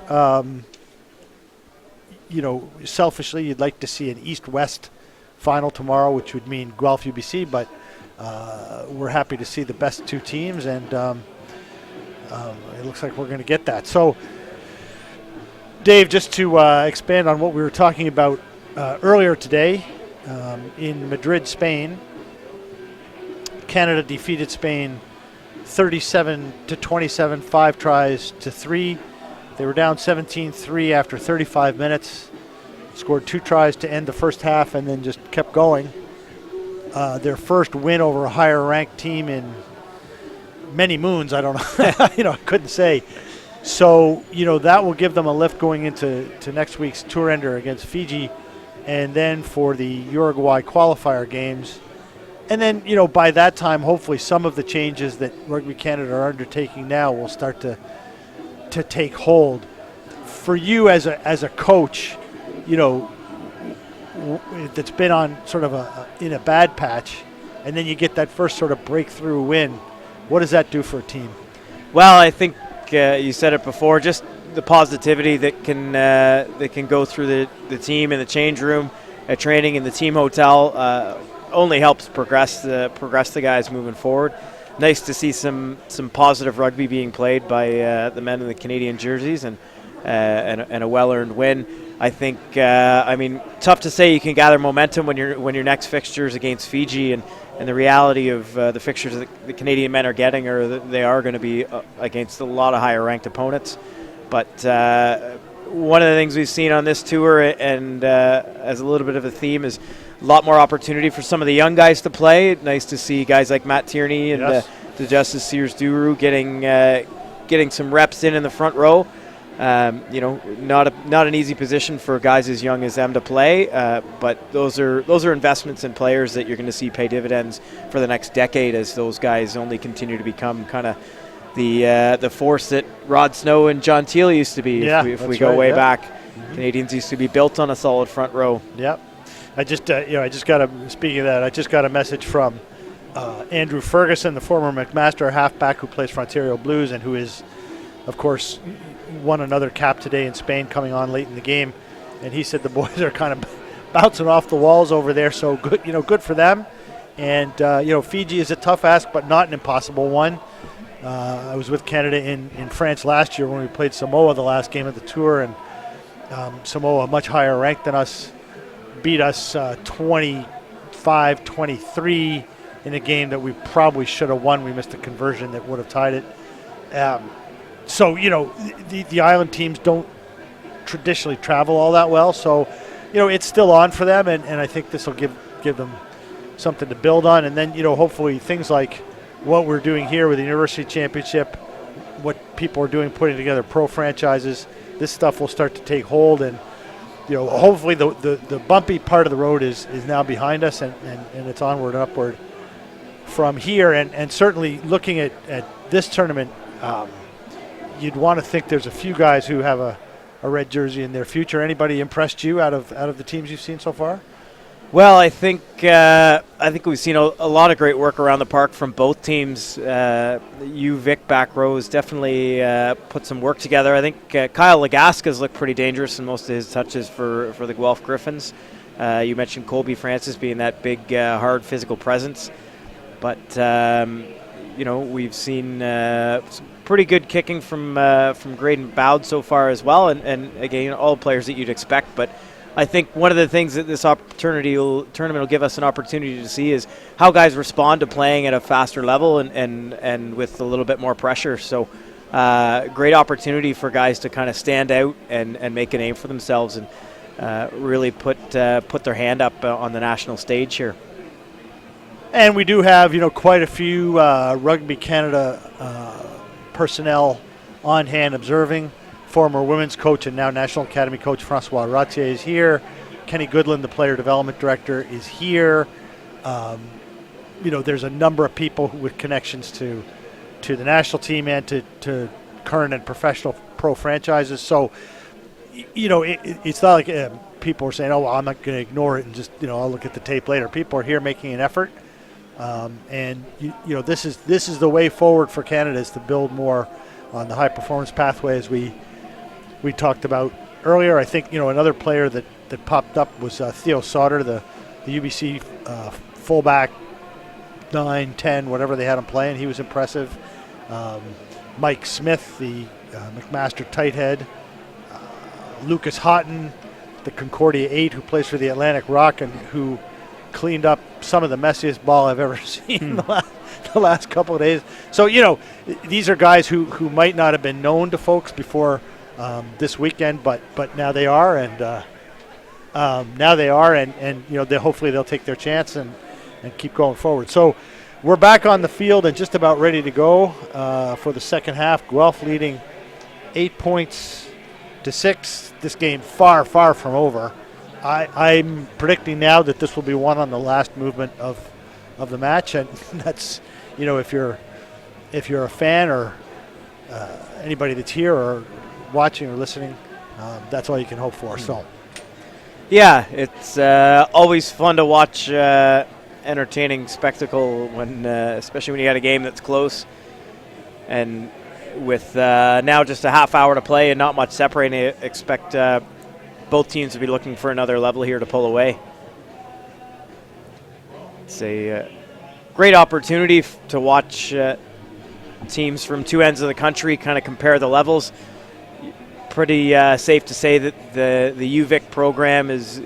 Selfishly, you'd like to see an East-West final tomorrow, which would mean Guelph UBC, but we're happy to see the best two teams, and it looks like we're going to get that. So, Dave, just to expand on what we were talking about earlier today, in Madrid, Spain, Canada defeated Spain 37-27, 5 tries to 3. They were down 17-3 after 35 minutes, scored 2 tries to end the first half, and then just kept going. Their first win over a higher-ranked team in many moons. I don't know. I couldn't say. So, that will give them a lift going into next week's tour ender against Fiji, and then for the Uruguay qualifier games. And then, by that time, hopefully some of the changes that Rugby Canada are undertaking now will start to take hold. For you as a coach, that's been on sort of in a bad patch, and then you get that first sort of breakthrough win, what does that do for a team? Well, I think you said it before, just the positivity that can go through the team in the change room, at training in the team hotel, only helps progress the guys moving forward. Nice to see some positive rugby being played by the men in the Canadian jerseys, and a well-earned win. I think, tough to say you can gather momentum when your next fixture is against Fiji, and the reality of the fixtures that the Canadian men are getting are that they are going to be against a lot of higher-ranked opponents. But one of the things we've seen on this tour, and as a little bit of a theme, is a lot more opportunity for some of the young guys to play. Nice to see guys like Matt Tierney and the Justice Sears Duru getting some reps in the front row. Not an easy position for guys as young as them to play, but those are investments in players that you're going to see pay dividends for the next decade, as those guys only continue to become kind of the force that Rod Snow and John Teal used to be. If we go way back, Canadians used to be built on a solid front row. Yep. I just got a message from Andrew Ferguson, the former McMaster halfback who plays for Ontario Blues, and who is, of course, won another cap today in Spain, coming on late in the game. And he said the boys are kind of bouncing off the walls over there, so good, good for them. And Fiji is a tough ask, but not an impossible one. I was with Canada in France last year when we played Samoa the last game of the tour, and Samoa, much higher ranked than us, beat us 25-23 in a game that we probably should have won. We missed a conversion that would have tied it. So, the island teams don't traditionally travel all that well. So, it's still on for them, and I think this will give them something to build on. And then, hopefully things like what we're doing here with the University Championship, what people are doing, putting together pro franchises. This stuff will start to take hold, and hopefully the bumpy part of the road is now behind us, and it's onward and upward from here. And certainly looking at this tournament, you'd want to think there's a few guys who have a red jersey in their future. Anybody impressed you out of the teams you've seen so far? Well, I think we've seen a lot of great work around the park from both teams. UVic back row has definitely put some work together. I think Kyle Legaska's looked pretty dangerous in most of his touches for the Guelph Griffins. You mentioned Colby Francis being that big, hard physical presence. But, we've seen some pretty good kicking from Graydon Bowd so far as well. And again, all players that you'd expect. But I think one of the things that this tournament will give us an opportunity to see is how guys respond to playing at a faster level and with a little bit more pressure. So great opportunity for guys to kind of stand out and make a name for themselves and really put their hand up on the national stage here. And we do have, quite a few Rugby Canada personnel on hand observing. Former women's coach and now National Academy coach Francois Ratier is here. Kenny Goodland, the player development director, is here. There's a number of people with connections to the national team and to current and professional pro franchises. So, it's not like people are saying, "Oh, well, I'm not going to ignore it and just I'll look at the tape later." People are here making an effort, and this is the way forward for Canada, is to build more on the high performance pathway as we talked about earlier. I think another player that popped up was Theo Sauter, the UBC fullback, 9, 10, whatever they had him playing. He was impressive. Mike Smith, the McMaster tight head. Lucas Houghton, the Concordia 8, who plays for the Atlantic Rock and who cleaned up some of the messiest ball I've ever seen the last couple of days. So, these are guys who might not have been known to folks before this weekend, but now they are, and hopefully they'll take their chance and keep going forward. So we're back on the field and just about ready to go for the second half. Guelph leading 8-6. This game far from over. I'm predicting now that this will be won on the last movement of the match, and that's if you're a fan or anybody that's here or watching or listening, that's all you can hope for. So, yeah, it's always fun to watch entertaining spectacle when, especially when you got a game that's close, and with now just a half hour to play and not much separating, I expect both teams to be looking for another level here to pull away. It's a great opportunity to watch teams from two ends of the country kind of compare the levels. Pretty safe to say that the UVic program is,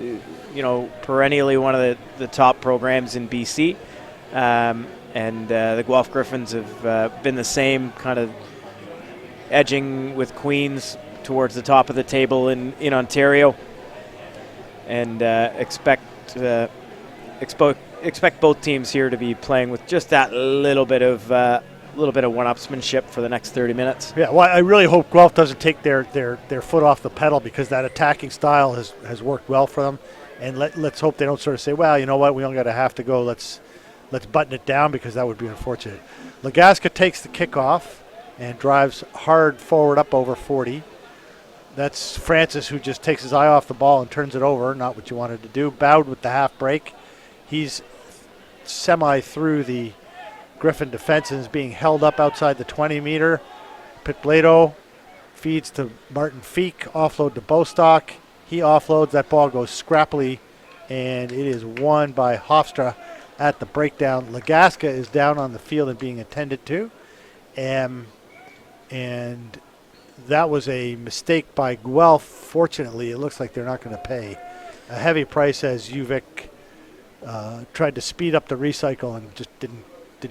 perennially one of the top programs in BC, and the Guelph Griffins have been the same, kind of edging with Queens towards the top of the table in Ontario, and expect both teams here to be playing with just that little bit of one-upsmanship for the next 30 minutes. Yeah, well, I really hope Guelph doesn't take their foot off the pedal, because that attacking style has worked well for them. And let's hope they don't sort of say, well, you know what, we only got a half to go. Let's button it down, because that would be unfortunate. Legaska takes the kickoff and drives hard forward up over 40. That's Francis, who just takes his eye off the ball and turns it over. Not what you wanted to do. Bowed with the half break. He's semi through the Griffin defense and is being held up outside the 20-meter. Pitblato feeds to Martin Feek, offload to Bostock. He offloads. That ball goes scrappily, and it is won by Hofstra at the breakdown. Legaska is down on the field and being attended to. And that was a mistake by Guelph. Fortunately, it looks like they're not going to pay a heavy price, as UVic tried to speed up the recycle and just didn't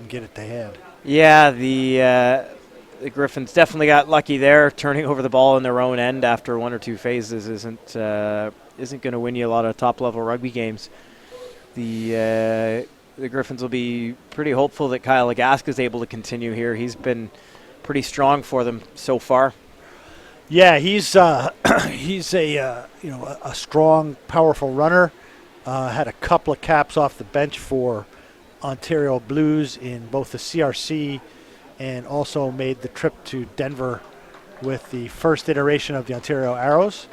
get it to hand. Yeah, the Griffins definitely got lucky there. Turning over the ball in their own end after one or two phases isn't going to win you a lot of top-level rugby games. The Griffins will be pretty hopeful that Kyle Legaska is able to continue here. He's been pretty strong for them so far. Yeah, he's he's a a strong, powerful runner. Had a couple of caps off the bench for Ontario Blues in both the CRC and also made the trip to Denver with the first iteration of the Ontario Arrows.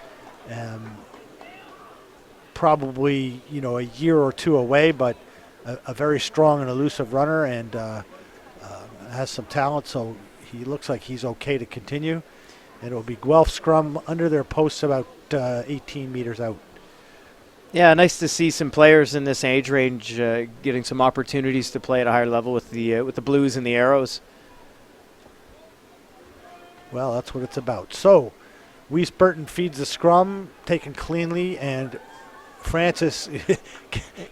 Probably a year or two away, but a very strong and elusive runner, and has some talent. So he looks like he's okay to continue. And it will be Guelph scrum under their posts about 18 meters out. Yeah, nice to see some players in this age range getting some opportunities to play at a higher level with the Blues and the Arrows. Well, that's what it's about. So, Weiss Burton feeds the scrum, taken cleanly, and Francis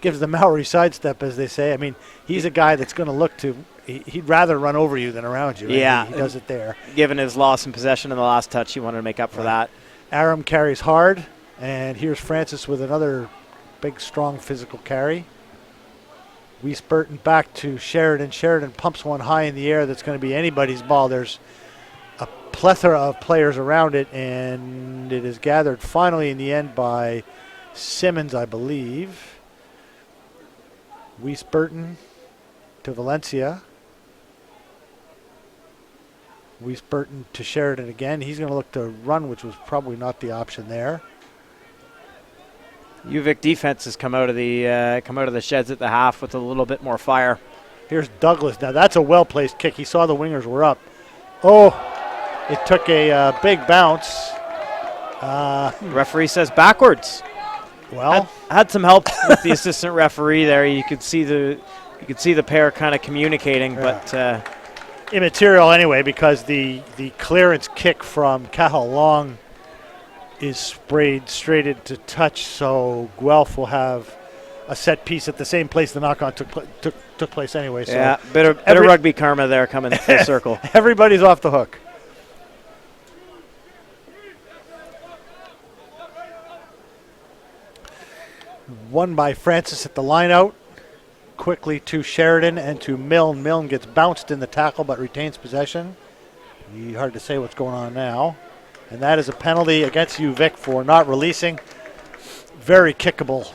gives the Maori sidestep, as they say. I mean, he's a guy that's going to look to. He'd rather run over you than around you. Yeah, he does it there. Given his loss in possession in the last touch, he wanted to make up for that. Aram carries hard, and here's Francis with another big, strong physical carry. Weiss Burton back to Sheridan. Sheridan pumps one high in the air that's going to be anybody's ball. There's a plethora of players around it, and it is gathered finally in the end by Simmons, I believe. Weiss Burton to Valencia. Weiss Burton to Sheridan again. He's going to look to run, which was probably not the option there. UVic defense has come out of the sheds at the half with a little bit more fire. Here's Douglas. Now that's a well-placed kick. He saw the wingers were up. Oh, it took a big bounce. Referee says backwards. Well, had some help with the assistant referee there. You could see the pair kind of communicating, but immaterial anyway, because the clearance kick from Cahill Long is sprayed straight into touch, so Guelph will have a set piece at the same place the knock-on took place anyway. So yeah, bit of rugby karma there coming full circle. Everybody's off the hook. Won by Francis at the line out. Quickly to Sheridan and to Milne. Milne gets bounced in the tackle but retains possession. Hard to say what's going on now. And that is a penalty against UVic for not releasing. Very kickable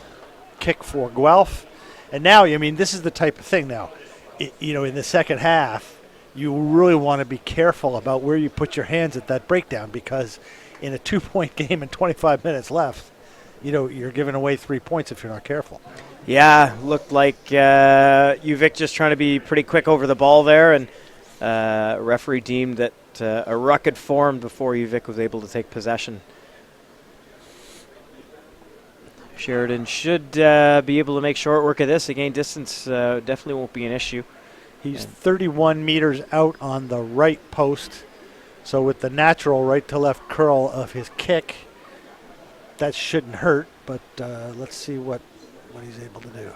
kick for Guelph. And now, I mean, this is the type of thing now. In the second half, you really want to be careful about where you put your hands at that breakdown, because in a 2-point game and 25 minutes left, you're giving away 3 points if you're not careful. Yeah, looked like UVic just trying to be pretty quick over the ball there, and referee deemed that a ruck had formed before UVic was able to take possession. Sheridan should be able to make short work of this. Again, distance definitely won't be an issue. He's 31 meters out on the right post, so with the natural right to left curl of his kick, that shouldn't hurt, but let's see what he's able to do.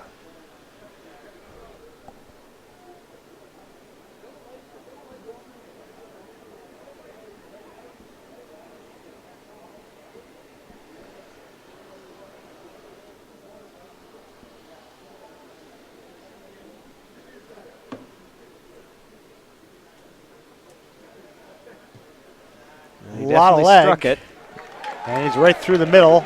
He lot of definitely leg. struck it. And he's right through the middle.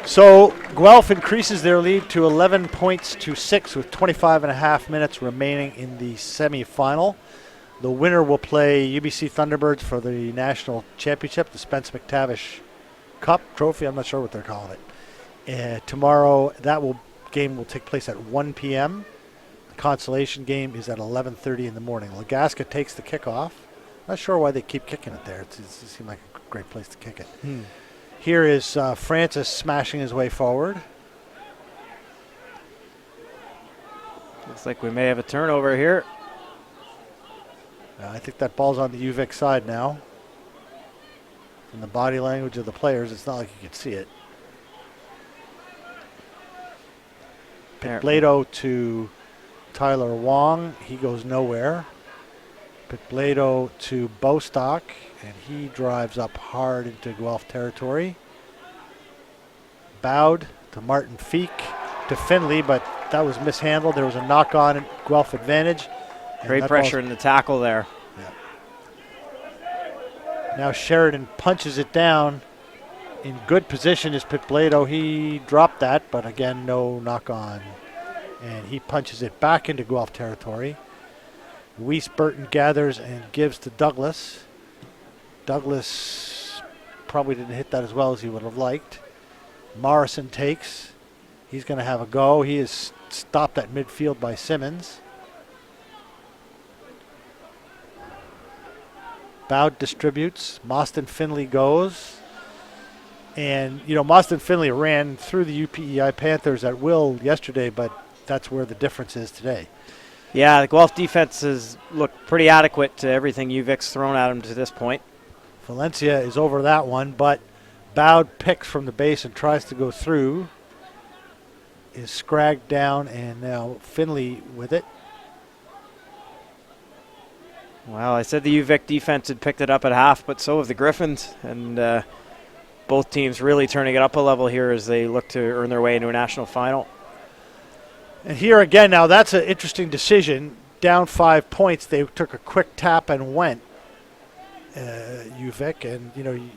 So Guelph increases their lead to 11 points to 6 with 25 and a half minutes remaining in the semifinal. The winner will play UBC Thunderbirds for the national championship, the Spence McTavish Cup trophy. I'm not sure what they're calling it. Tomorrow, game will take place at 1 p.m. The consolation game is at 11:30 in the morning. Legaska takes the kickoff. Not sure why they keep kicking it there. It seems like a great place to kick it. Here is Francis smashing his way forward. Looks like we may have a turnover here. I think that ball's on the UVic side now. From the body language of the players, it's not like you can see it. Pitblado to Tyler Wong. He goes nowhere. Pitblado to Bostock, and he drives up hard into Guelph territory. Bowed to Martin Feek to Finley, but that was mishandled. There was a knock-on Guelph advantage. Great pressure in the tackle there. Yeah. Now Sheridan punches it down. In good position is Pitblado. He dropped that, but again, no knock on. And he punches it back into Guelph territory. Weiss Burton gathers and gives to Douglas. Douglas probably didn't hit that as well as he would have liked. Morrison takes. He's going to have a go. He is stopped at midfield by Simmons. Bowd distributes. Mostyn Finley goes. And, you know, Mostyn Finley ran through the UPEI Panthers at will yesterday, but that's where the difference is today. Yeah, the Guelph defense has looked pretty adequate to everything UVic's thrown at him to this point. Valencia is over that one, but Bowd picks from the base and tries to go through. Is scragged down, and now Finley with it. Well, I said the UVic defense had picked it up at half, but so have the Griffins. And both teams really turning it up a level here as they look to earn their way into a national final. And here again, now that's an interesting decision. Down 5 points, they took a quick tap and went, UVic. And, you know, you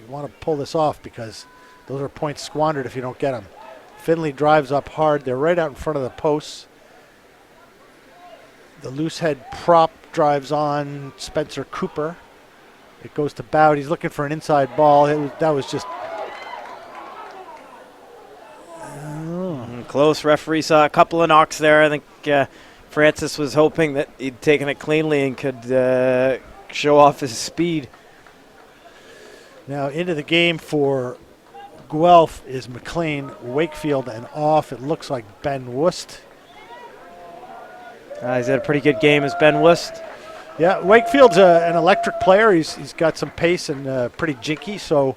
want to pull this off because those are points squandered if you don't get them. Finley drives up hard. They're right out in front of the posts. The loose head prop drives on Spencer Cooper. It goes to Bowd. He's looking for an inside ball. That was just... Close. Referee saw a couple of knocks there. I think Francis was hoping that he'd taken it cleanly and could show off his speed. Now into the game for Guelph is McLean, Wakefield, and off. It looks like Ben Wust. He's had a pretty good game as Ben Wust. Yeah, Wakefield's an electric player. He's got some pace and pretty jinky. So,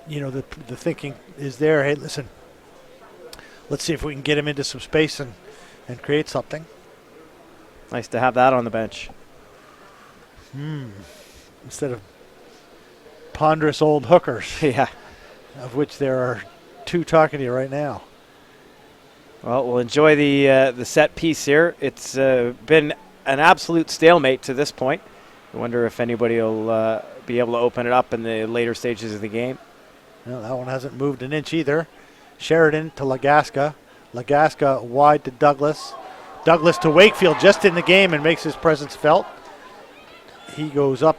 you know, the thinking is there. Hey, listen, let's see if we can get him into some space and create something. Nice to have that on the bench. Instead of ponderous old hookers. Yeah. Of which there are 2 talking to you right now. Well, we'll enjoy the set piece here. It's been an absolute stalemate to this point. I wonder if anybody will be able to open it up in the later stages of the game. No, that one hasn't moved an inch either. Sheridan to Lagasca. Lagasca wide to Douglas. Douglas to Wakefield just in the game and makes his presence felt. He goes up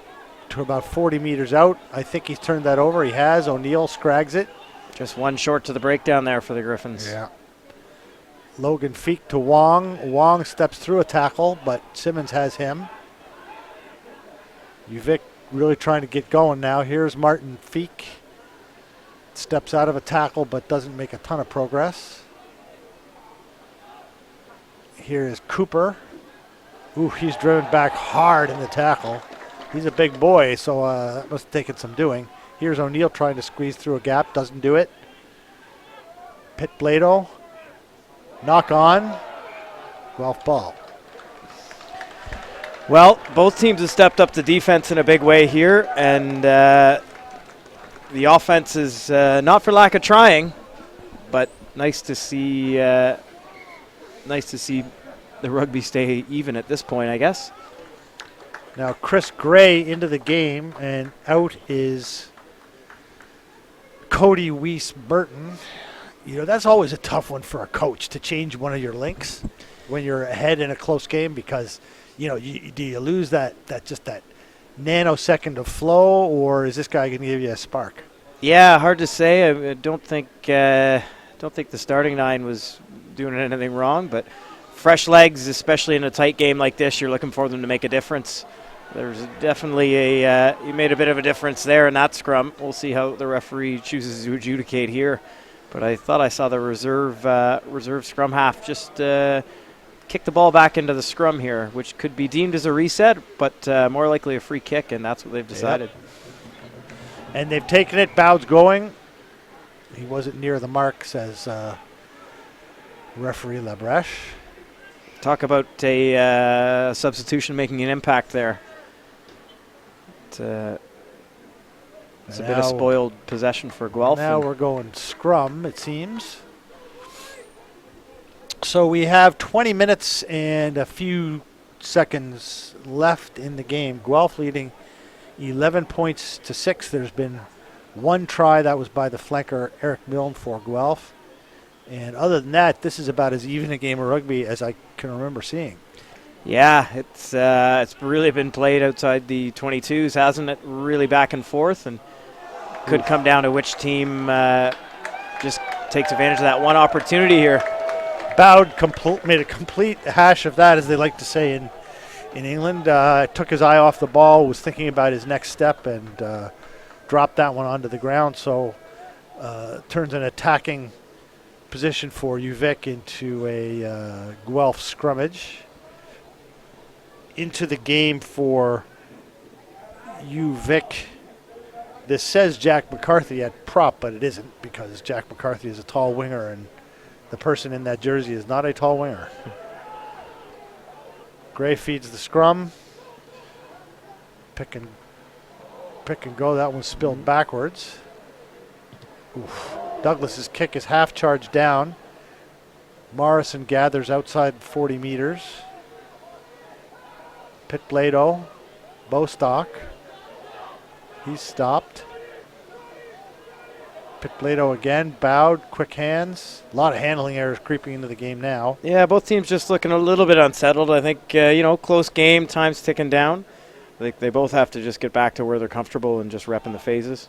to about 40 meters out. I think he's turned that over. He has. O'Neill scrags it. Just one short to the breakdown there for the Griffins. Yeah. Logan Feek to Wong. Wong steps through a tackle, but Simmons has him. UVic really trying to get going now. Here's Martin Feek. Steps out of a tackle, but doesn't make a ton of progress. Here is Cooper. Ooh, he's driven back hard in the tackle. He's a big boy, so that must have taken some doing. Here's O'Neill trying to squeeze through a gap. Doesn't do it. Pitblado. Knock on. Guelph ball. Well, both teams have stepped up the defense in a big way here, and the offense is not for lack of trying, but nice to see the rugby stay even at this point, I guess. Now Chris Gray into the game, and out is Cody Weiss Burton. You know, that's always a tough one for a coach to change one of your links when you're ahead in a close game because, you know, do you lose that nanosecond of flow, or is this guy going to give you a spark? Yeah, hard to say. I don't think the starting 9 was doing anything wrong, but fresh legs, especially in a tight game like this, you're looking for them to make a difference. There's definitely you made a bit of a difference there in that scrum. We'll see how the referee chooses to adjudicate here. But I thought I saw the reserve scrum half just kick the ball back into the scrum here, which could be deemed as a reset, but more likely a free kick, and that's what they've decided. Yep. And they've taken it. Bowd's going. He wasn't near the mark, says referee Labrèche. Talk about a substitution making an impact there. It's a bit of spoiled possession for Guelph. Now we're going scrum, it seems. So we have 20 minutes and a few seconds left in the game. Guelph leading 11 points to 6. There's been one try. That was by the flanker Eric Milne for Guelph. And other than that, this is about as even a game of rugby as I can remember seeing. Yeah, it's really been played outside the 22s, hasn't it? Really back and forth, and could come down to which team just takes advantage of that one opportunity here. Bowd made a complete hash of that, as they like to say in England. Took his eye off the ball, was thinking about his next step, and dropped that one onto the ground. So turns an attacking position for UVic into a Guelph scrummage. Into the game for UVic. This says Jack McCarthy at prop, but it isn't, because Jack McCarthy is a tall winger, and the person in that jersey is not a tall winger. Gray feeds the scrum. Pick and go. That one spilled backwards. Oof. Douglas's kick is half charged down. Morrison gathers outside 40 meters. Pitblado, Bostock. He's stopped. Pitblado again, Bowed, quick hands. A lot of handling errors creeping into the game now. Yeah, both teams just looking a little bit unsettled. I think, close game, time's ticking down. I think they both have to just get back to where they're comfortable and just repping the phases.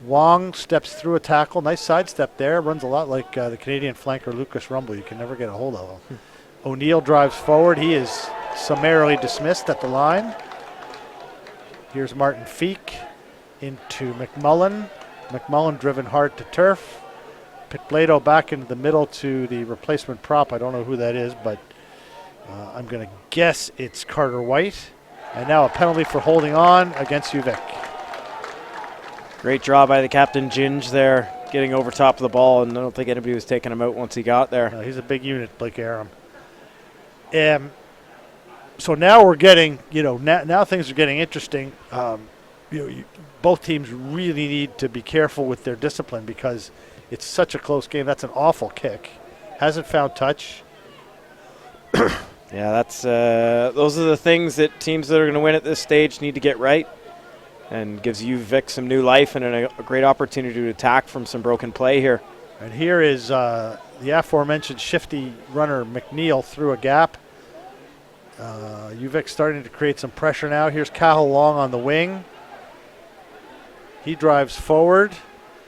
Wong steps through a tackle. Nice sidestep there. Runs a lot like the Canadian flanker Lucas Rumble. You can never get a hold of him. O'Neill drives forward. He is summarily dismissed at the line. Here's Martin Feek into McMullen. McMullen driven hard to turf. Pitblado back into the middle to the replacement prop. I don't know who that is, but I'm going to guess it's Carter White. And now a penalty for holding on against UVic. Great draw by the captain, Ginge, there, getting over top of the ball, and I don't think anybody was taking him out once he got there. No, he's a big unit, Blake Aram. So now we're getting, now things are getting interesting. Both teams really need to be careful with their discipline, because it's such a close game. That's an awful kick. Hasn't found touch. Yeah, those are the things that teams that are going to win at this stage need to get right, and gives UVic some new life and a great opportunity to attack from some broken play here. And here is the aforementioned shifty runner McNeil through a gap. UVic starting to create some pressure now. Here's Cahill Long on the wing. He drives forward.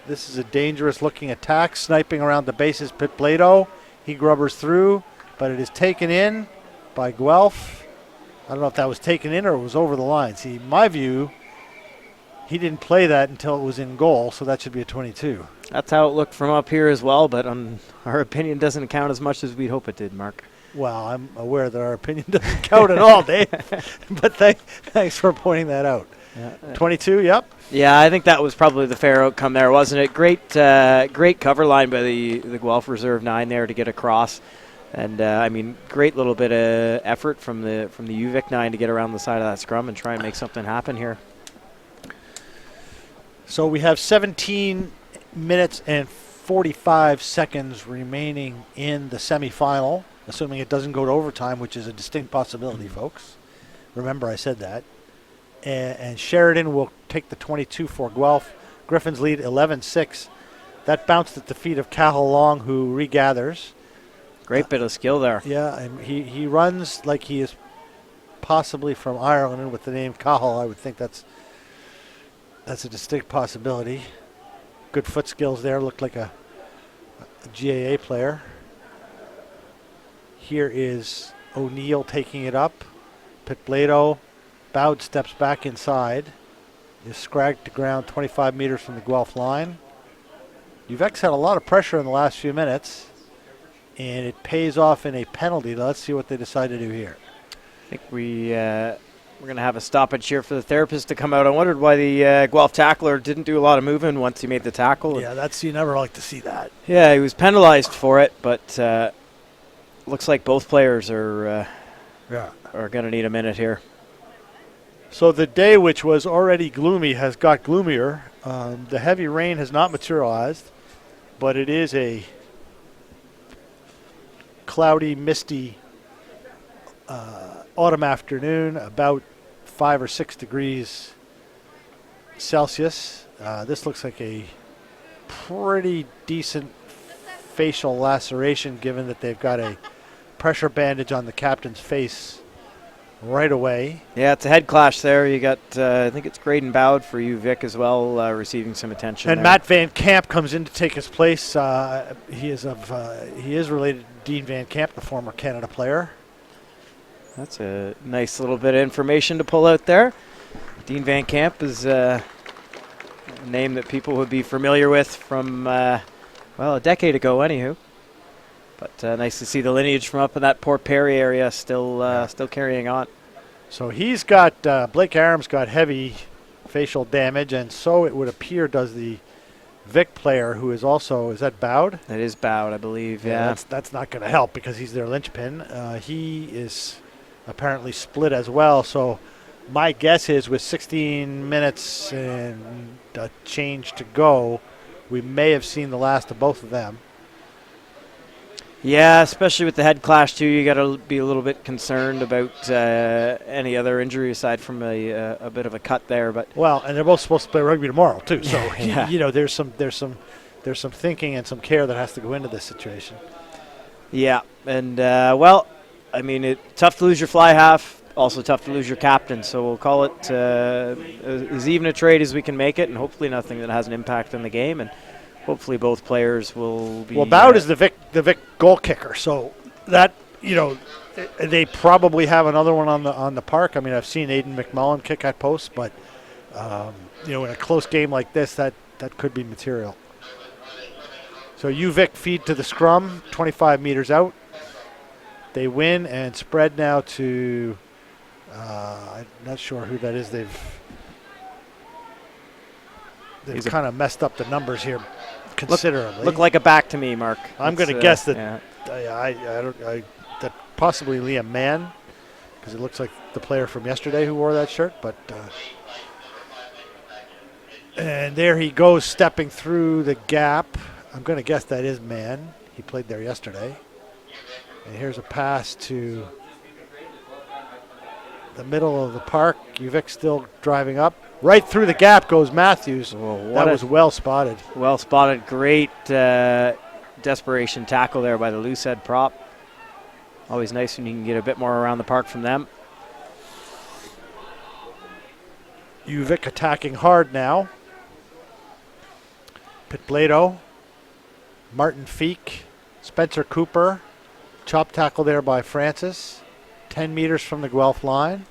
This is a dangerous looking attack, sniping around the bases. Pitblado. He grubbers through, but it is taken in by Guelph. I don't know if that was taken in or it was over the line. See, in my view, he didn't play that until it was in goal, so that should be a 22. That's how it looked from up here as well, but our opinion doesn't count as much as we'd hope it did, Mark. Well, I'm aware that our opinion doesn't count at all, Dave, but thanks for pointing that out. Yeah. 22, yep. Yeah, I think that was probably the fair outcome there, wasn't it? Great cover line by the Guelph Reserve 9 there to get across. And, great little bit of effort from the UVic 9 to get around the side of that scrum and try and make something happen here. So we have 17 minutes and 45 seconds remaining in the semifinal, assuming it doesn't go to overtime, which is a distinct possibility, folks. Remember, I said that. And Sheridan will take the 22 for Guelph. Griffins lead 11-6. That bounced at the feet of Cahill Long, who regathers. Great bit of skill there. Yeah, and he runs like he is possibly from Ireland, and with the name Cahill, I would think that's a distinct possibility. Good foot skills there. Looked like a GAA player. Here is O'Neill taking it up. Pitblado. Bowd steps back inside. Is scragged to ground 25 meters from the Guelph line. UVic's had a lot of pressure in the last few minutes, and it pays off in a penalty. Let's see what they decide to do here. I think we're going to have a stoppage here for the therapist to come out. I wondered why the Guelph tackler didn't do a lot of moving once he made the tackle. Yeah, you never like to see that. Yeah, he was penalized for it, but looks like both players are going to need a minute here. So the day, which was already gloomy, has got gloomier. The heavy rain has not materialized, but it is a cloudy, misty autumn afternoon, about 5 or 6 degrees Celsius. This looks like a pretty decent facial laceration, given that they've got a pressure bandage on the captain's face right away. Yeah, it's a head clash there. You got, I think it's Graydon Bowd for UVic as well, receiving some attention. And there. Matt Van Camp comes in to take his place. He is related to Dean Van Camp, the former Canada player. That's a nice little bit of information to pull out there. Dean Van Camp is a name that people would be familiar with from, a decade ago, anywho. But nice to see the lineage from up in that Port Perry area still carrying on. So he's got, Blake Aram's got heavy facial damage, and so it would appear does the Vic player, who is also, is that Bowd? It is Bowd, I believe, yeah. That's not going to help because he's their linchpin. He is apparently split as well, so my guess is with 16 minutes and a change to go, we may have seen the last of both of them. Yeah, especially with the head clash too, you got to be a little bit concerned about any other injury aside from a bit of a cut there. But well, and they're both supposed to play rugby tomorrow too, so yeah. there's some thinking and some care that has to go into this situation. Yeah, and tough to lose your fly half, also tough to lose your captain. So we'll call it as even a trade as we can make it, and hopefully nothing that has an impact on the game. And hopefully both players will be... Well, Bowd is the Vic goal kicker, so that, they probably have another one on the park. I mean, I've seen Aidan McMullen kick at posts, but, in a close game like this, that could be material. So UVic feed to the scrum, 25 meters out. They win and spread now to, I'm not sure who that is. They've kind of messed up the numbers here considerably. Look like a back to me, Mark. I'm going to guess that that possibly Liam Mann, because it looks like the player from yesterday who wore that shirt. But and there he goes, stepping through the gap. I'm going to guess that is Mann. He played there yesterday. And here's a pass to the middle of the park. UVic still driving up. Right through the gap goes Matthews. That was well spotted. Well spotted. Great desperation tackle there by the loose head prop. Always nice when you can get a bit more around the park from them. UVic attacking hard now. Pitblado, Martin Feek, Spencer Cooper. Chop tackle there by Francis. 10 meters from the Guelph line.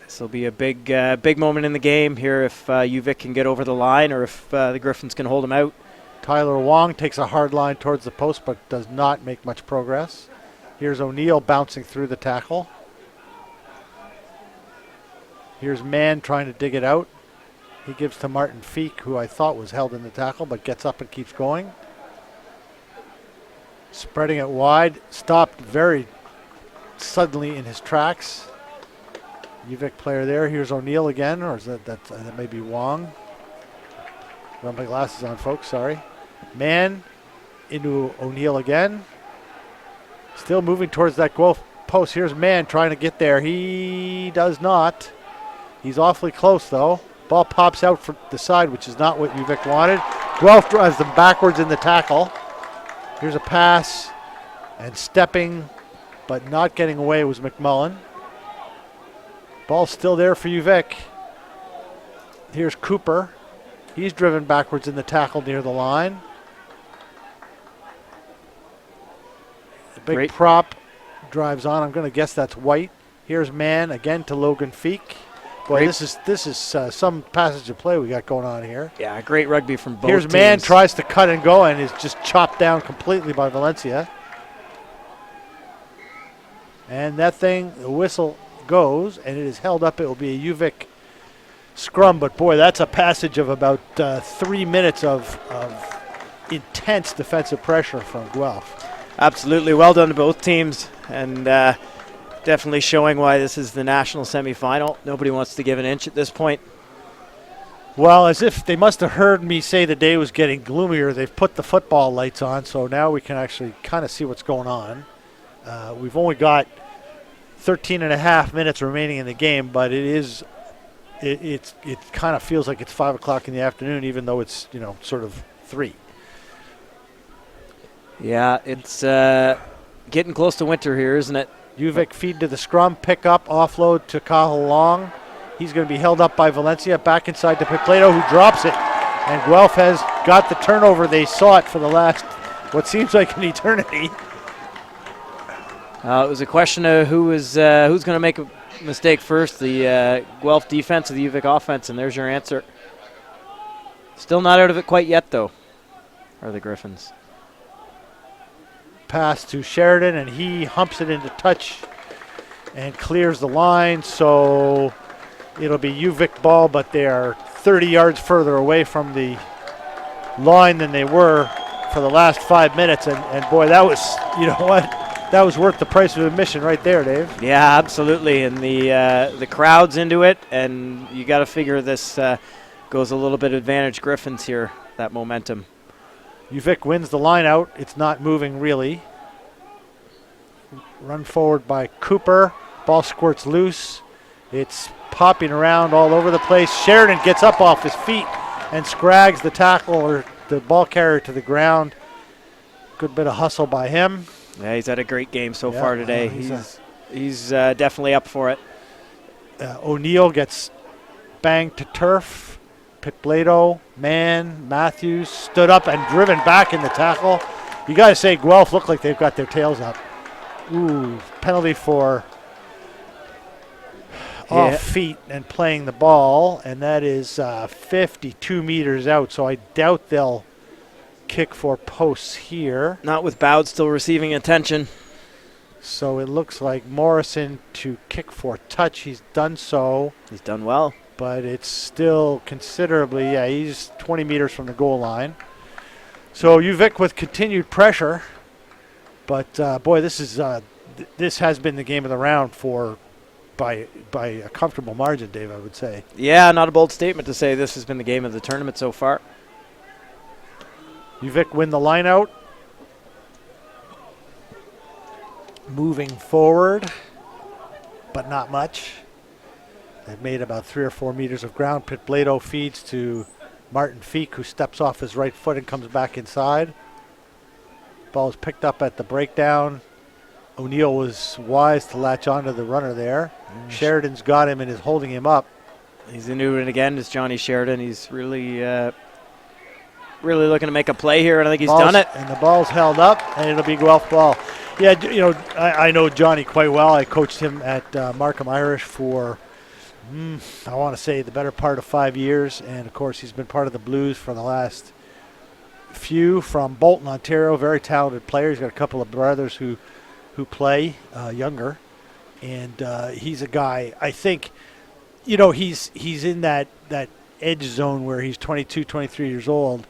This will be a big moment in the game here if UVic can get over the line or if the Griffins can hold them out. Tyler Wong takes a hard line towards the post but does not make much progress. Here's O'Neill bouncing through the tackle. Here's Mann trying to dig it out. He gives to Martin Feek, who I thought was held in the tackle, but gets up and keeps going. Spreading it wide, stopped very suddenly in his tracks. UVic player there. Here's O'Neill again, or is that may be Wong. Got my glasses on, folks. Sorry. Mann into O'Neill again. Still moving towards that Guelph post. Here's Mann trying to get there. He does not. He's awfully close though. Ball pops out from the side, which is not what UVic wanted. Guelph drives them backwards in the tackle. Here's a pass, and stepping, but not getting away was McMullen. Ball still there for UVic. Here's Cooper. He's driven backwards in the tackle near the line. The big prop drives on. I'm going to guess that's White. Here's Mann again to Logan Feek. Boy, this is some passage of play we got going on here. Yeah, great rugby from both Here's teams. Mann tries to cut and go and is just chopped down completely by Valencia. And that thing, the whistle goes, and it is held up. It will be a UVic scrum, but boy, that's a passage of about 3 minutes of intense defensive pressure from Guelph. Absolutely, well done to both teams, and definitely showing why this is the national semifinal. Nobody wants to give an inch at this point. Well, as if they must have heard me say the day was getting gloomier, they've put the football lights on, so now we can actually kind of see what's going on. We've only got 13 and a half minutes remaining in the game, but it is it kind of feels like it's 5 o'clock in the afternoon, even though it's sort of 3. Yeah, it's getting close to winter here, isn't it? UVic feed to the scrum, pick up, offload to Cahill Long. He's going to be held up by Valencia, back inside to Picleto, who drops it. And Guelph has got the turnover. They saw it for the last, what seems like an eternity. It was a question of who's going to make a mistake first, the Guelph defense or the UVic offense, and there's your answer. Still not out of it quite yet, though, are the Griffins. Pass to Sheridan, and he humps it into touch and clears the line. So it'll be UVic ball, but they are 30 yards further away from the line than they were for the last 5 minutes. And boy, that was, that was worth the price of admission right there, Dave. Yeah, absolutely. And the crowd's into it, and you got to figure this goes a little bit advantage Griffins here, that momentum. UVic wins the line out. It's not moving really. Run forward by Cooper. Ball squirts loose. It's popping around all over the place. Sheridan gets up off his feet and scrags the tackle or the ball carrier to the ground. Good bit of hustle by him. Yeah, he's had a great game so far today. He's definitely up for it. O'Neill gets banged to turf. Picleto, Mann, Matthews stood up and driven back in the tackle. You got to say Guelph look like they've got their tails up. Ooh, penalty for off feet and playing the ball, and that is 52 meters out, so I doubt they'll kick for posts here. Not with Bowd still receiving attention. So it looks like Morrison to kick for touch. He's done so. He's done well. But it's still considerably, he's 20 meters from the goal line. So UVic with continued pressure. But, boy, this has been the game of the round by a comfortable margin, Dave, I would say. Yeah, not a bold statement to say this has been the game of the tournament so far. UVic win the line out. Moving forward, but not much. They've made about 3 or 4 meters of ground. Picleto feeds to Martin Feek, who steps off his right foot and comes back inside. Ball is picked up at the breakdown. O'Neill was wise to latch onto the runner there. Sheridan's got him and is holding him up. He's into it again. It's Johnny Sheridan. He's really looking to make a play here, and I think he's done it. And the ball's held up, and it'll be Guelph ball. Yeah, I know Johnny quite well. I coached him at Markham Irish for I want to say the better part of 5 years, and of course he's been part of the Blues for the last few. From Bolton, Ontario, very talented player. He's got a couple of brothers who play younger, and he's a guy. I think, he's in that edge zone where he's 22, 23 years old.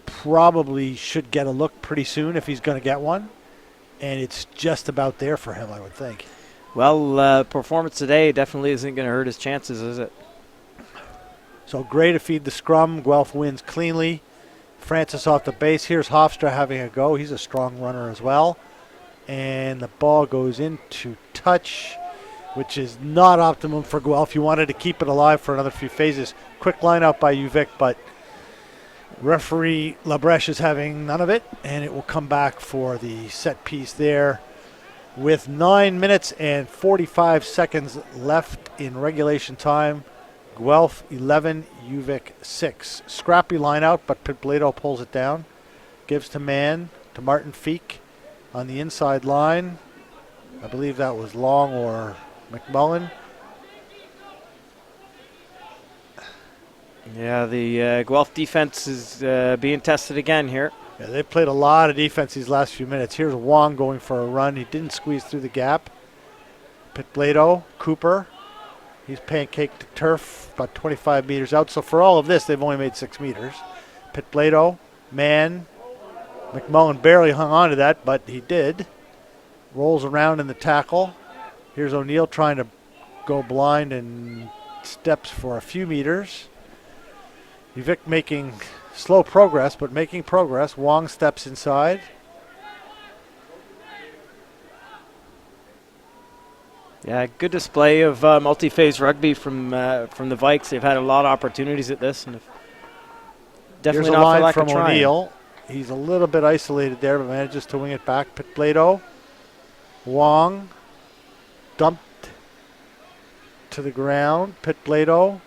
Probably should get a look pretty soon if he's going to get one, and it's just about there for him, I would think. Well, performance today definitely isn't going to hurt his chances, is it? So Gray to feed the scrum. Guelph wins cleanly. Francis off the base. Here's Hofstra having a go. He's a strong runner as well. And the ball goes into touch, which is not optimum for Guelph. You wanted to keep it alive for another few phases. Quick line out by UVic, but referee Labreche is having none of it, and it will come back for the set piece there. With 9 minutes and 45 seconds left in regulation time, Guelph 11, UVic 6. Scrappy line out, but Picleto pulls it down. Gives to Mann, to Martin Feek on the inside line. I believe that was Long or McMullen. Yeah, the Guelph defense is being tested again here. Yeah, they've played a lot of defense these last few minutes. Here's Wong going for a run. He didn't squeeze through the gap. Picleto, Cooper. He's pancaked to turf about 25 meters out. So for all of this, they've only made 6 meters. Picleto, Mann. McMullen barely hung on to that, but he did. Rolls around in the tackle. Here's O'Neill trying to go blind and steps for a few meters. UVic making slow progress, but making progress. Wong steps inside. Yeah, good display of multi-phase rugby from the Vikes. They've had a lot of opportunities at this, and have definitely Here's a not for line lack from of trying. O'Neill. He's a little bit isolated there, but manages to wing it back. Pitblado. Wong. Dumped to the ground. Pitblado.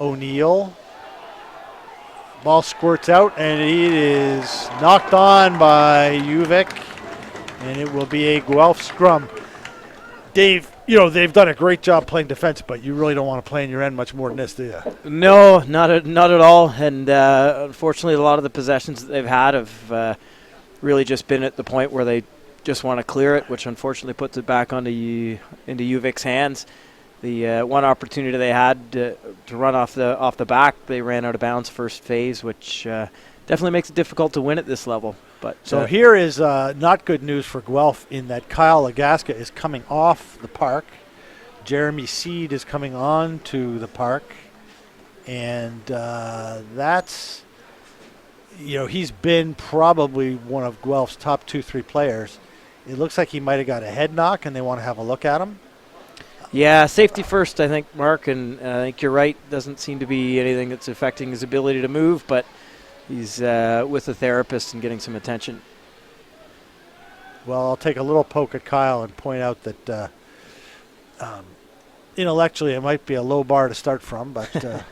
O'Neill. Ball squirts out, and it is knocked on by UVic, and it will be a Guelph scrum. Dave, they've done a great job playing defense, but you really don't want to play in your end much more than this, do you? No, not at all. And unfortunately, a lot of the possessions that they've had have really just been at the point where they just want to clear it, which unfortunately puts it back into UVic's hands. The one opportunity they had to run off the back, they ran out of bounds first phase, which definitely makes it difficult to win at this level. But so here is not good news for Guelph in that Kyle Lagaska is coming off the park. Jeremy Seed is coming on to the park. And that's, he's been probably one of Guelph's top 2-3 players. It looks like he might have got a head knock, and they want to have a look at him. Yeah, safety first, I think, Mark, and I think you're right. Doesn't seem to be anything that's affecting his ability to move, but he's with a therapist and getting some attention. Well, I'll take a little poke at Kyle and point out that intellectually it might be a low bar to start from, but...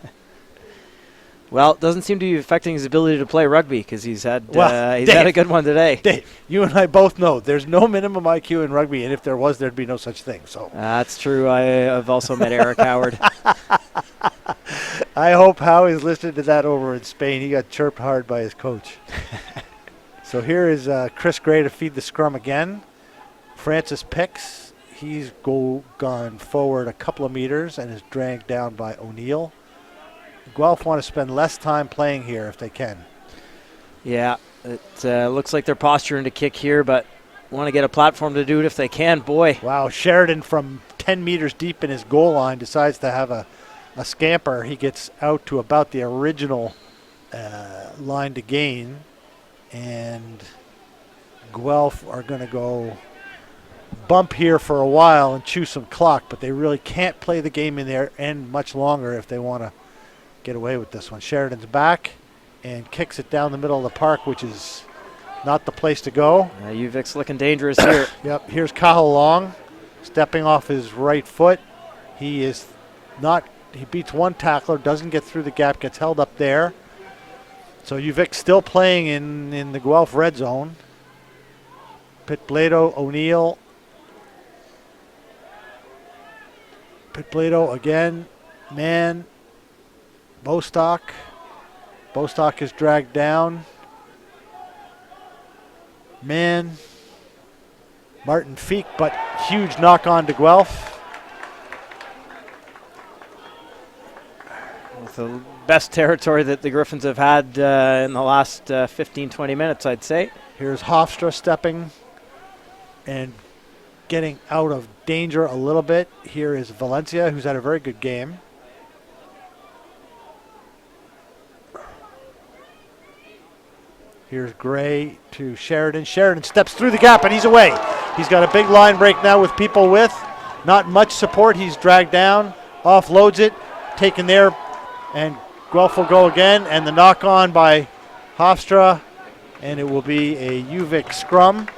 Well, it doesn't seem to be affecting his ability to play rugby because he's had Dave, had a good one today. Dave, you and I both know there's no minimum IQ in rugby, and if there was, there'd be no such thing. So that's true. I've also met Eric Howard. I hope Howie's listening to that over in Spain. He got chirped hard by his coach. So here is Chris Gray to feed the scrum again. Francis picks. He's gone forward a couple of meters and is dragged down by O'Neill. Guelph want to spend less time playing here if they can. Yeah, it looks like they're posturing to kick here, but want to get a platform to do it if they can. Boy. Wow, Sheridan from 10 meters deep in his goal line decides to have a scamper. He gets out to about the original line to gain, and Guelph are going to go bump here for a while and chew some clock, but they really can't play the game in their end much longer if they want to get away with this one. Sheridan's back and kicks it down the middle of the park, which is not the place to go. UVic's looking dangerous here. Yep, here's Cahill Long stepping off his right foot. He beats one tackler, doesn't get through the gap, gets held up there. So UVic still playing in the Guelph red zone. Pitblado, O'Neill. Pitblado again, man. Bostock. Bostock is dragged down. Man. Martin Feek, but huge knock on to Guelph. With the best territory that the Griffins have had in the last 15, 20 minutes, I'd say. Here's Hofstra stepping and getting out of danger a little bit. Here is Valencia, who's had a very good game. Here's Gray to Sheridan. Sheridan steps through the gap, and he's away. He's got a big line break now with people with not much support. He's dragged down, offloads it, taken there, and Guelph will go again. And the knock on by Hofstra, and it will be a UVic scrum.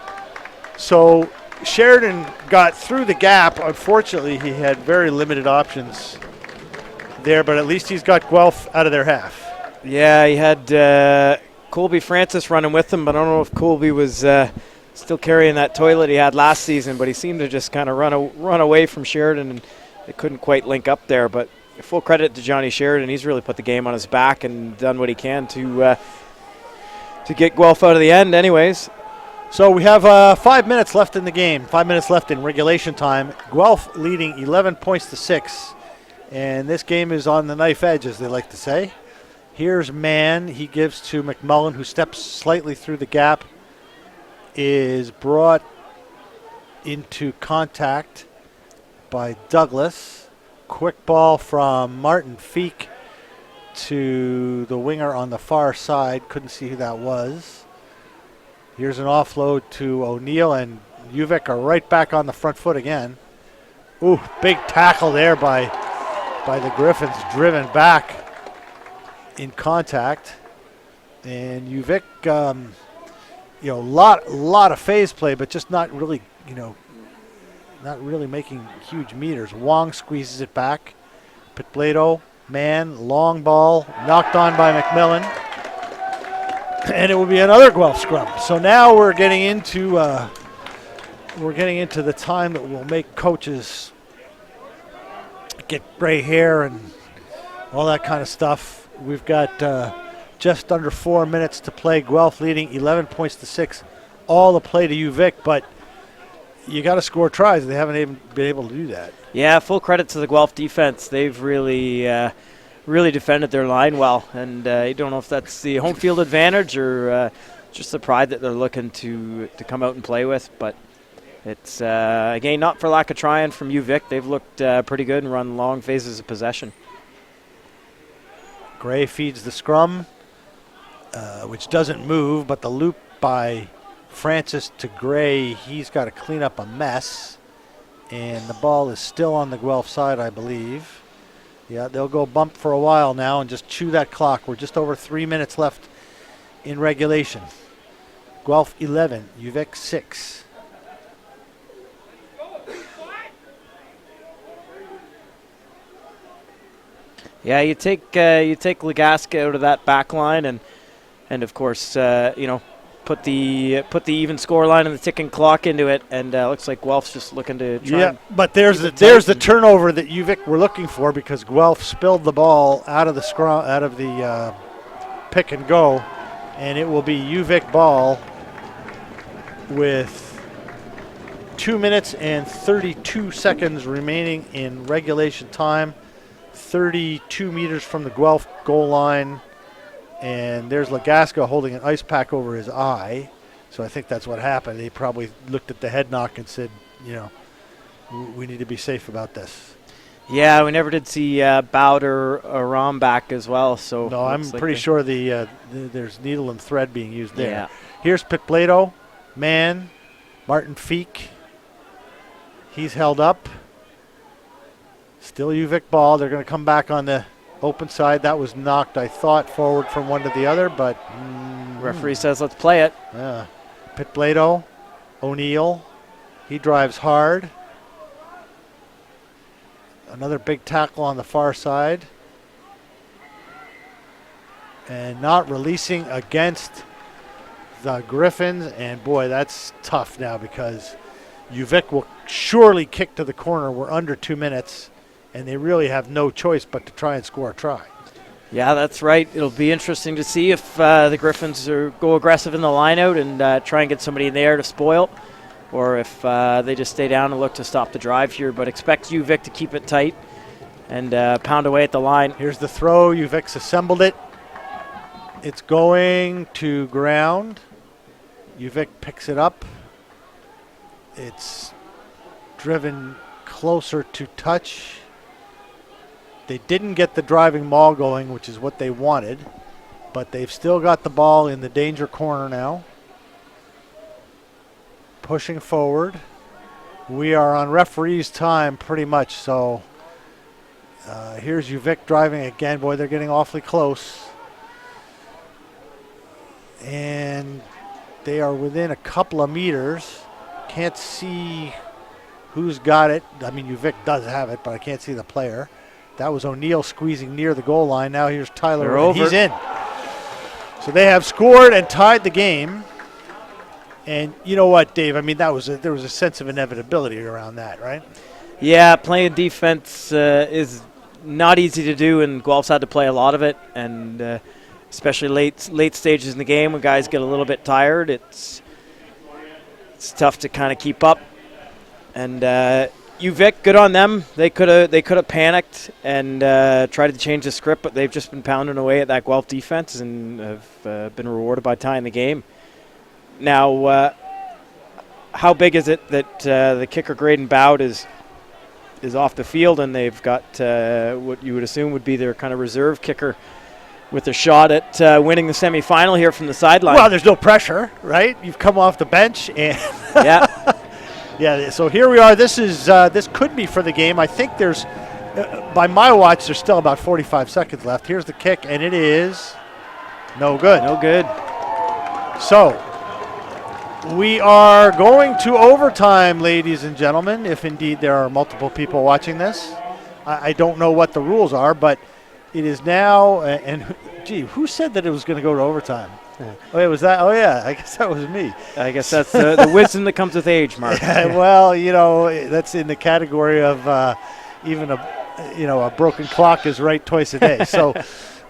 So Sheridan got through the gap. Unfortunately, he had very limited options there, but at least he's got Guelph out of their half. Yeah, he had Colby Francis running with him, but I don't know if Colby was still carrying that toilet he had last season, but he seemed to just kind of run away from Sheridan, and they couldn't quite link up there. But full credit to Johnny Sheridan. He's really put the game on his back and done what he can to get Guelph out of the end anyways. So we have 5 minutes left in the game, 5 minutes left in regulation time. Guelph leading 11 points to 6, and this game is on the knife edge, as they like to say. Here's Mann. He gives to McMullen, who steps slightly through the gap, is brought into contact by Douglas. Quick ball from Martin Feek to the winger on the far side. Couldn't see who that was. Here's an offload to O'Neill, and UVic are right back on the front foot again. Ooh, big tackle there by the Griffins, driven back in contact. And UVic, lot of phase play, but just not really, not really making huge meters. Wong squeezes it back. Pitblado, man, long ball, knocked on by McMillan. And it will be another Guelph scrum. So now we're getting into the time that will make coaches get gray hair and all that kind of stuff. We've got just under 4 minutes to play. Guelph leading 11 points to 6. All the play to UVic, but you got to score tries. They haven't even been able to do that. Yeah, full credit to the Guelph defense. They've really defended their line well, and I don't know if that's the home field advantage or just the pride that they're looking to come out and play with. But it's, again, not for lack of trying from UVic. They've looked pretty good and run long phases of possession. Gray feeds the scrum, which doesn't move, but the loop by Francis to Gray, he's got to clean up a mess. And the ball is still on the Guelph side, I believe. Yeah, they'll go bump for a while now and just chew that clock. We're just over 3 minutes left in regulation. Guelph 11, UVic 6. Yeah, you take Legaska out of that back line and of course put the even score line and the ticking clock into it, and looks like Guelph's just looking to try. Yeah, but there's the turnover that UVic were looking for, because Guelph spilled the ball out of the pick and go, and it will be UVic ball with 2 minutes and 32 seconds remaining in regulation time. 32 meters from the Guelph goal line. And there's Legaska holding an ice pack over his eye. So I think that's what happened. They probably looked at the head knock and said, we need to be safe about this. Yeah, we never did see Bowder or Ram back as well. So no, I'm pretty sure there's needle and thread being used there. Yeah. Here's Pitblado, man, Martin Feek. He's held up. Still UVic ball. They're going to come back on the open side. That was knocked, I thought, forward from one to the other, but referee says let's play it. Yeah. Pitblado, O'Neill, he drives hard. Another big tackle on the far side. And not releasing against the Griffins, and boy, that's tough now, because UVic will surely kick to the corner. We're under 2 minutes. And they really have no choice but to try and score a try. Yeah, that's right. It'll be interesting to see if the Griffins go aggressive in the line out and try and get somebody in there to spoil, or if they just stay down and look to stop the drive here. But expect UVic to keep it tight and pound away at the line. Here's the throw. UVic's assembled it. It's going to ground. UVic picks it up. It's driven closer to touch. They didn't get the driving maul going, which is what they wanted, but they've still got the ball in the danger corner now. Pushing forward. We are on referee's time pretty much, so here's UVic driving again. Boy, they're getting awfully close. And they are within a couple of meters. Can't see who's got it. I mean, UVic does have it, but I can't see the player. That was O'Neill squeezing near the goal line. Now here's Tyler. And he's in. So they have scored and tied the game. And you know what, Dave? I mean, there was a sense of inevitability around that, right? Yeah, playing defense is not easy to do, and Guelph's had to play a lot of it. And especially late stages in the game when guys get a little bit tired, it's tough to kind of keep up. And UVic, good on them. They could have panicked and tried to change the script, but they've just been pounding away at that Guelph defense and have been rewarded by tying the game. Now, how big is it that the kicker Graydon Bowd is off the field, and they've got what you would assume would be their kind of reserve kicker with a shot at winning the semifinal here from the sideline? Well, there's no pressure, right? You've come off the bench, and yeah. Yeah, so here we are. This is this could be for the game. I think there's, by my watch, there's still about 45 seconds left. Here's the kick, and it is no good. No good. So we are going to overtime, ladies and gentlemen, if indeed there are multiple people watching this. I don't know what the rules are, but it is now, and gee, who said that it was going to go to overtime? Oh, it was that. Oh, yeah, I guess that was me. I guess that's the wisdom that comes with age, Mark. Well, that's in the category of even a broken clock is right twice a day. So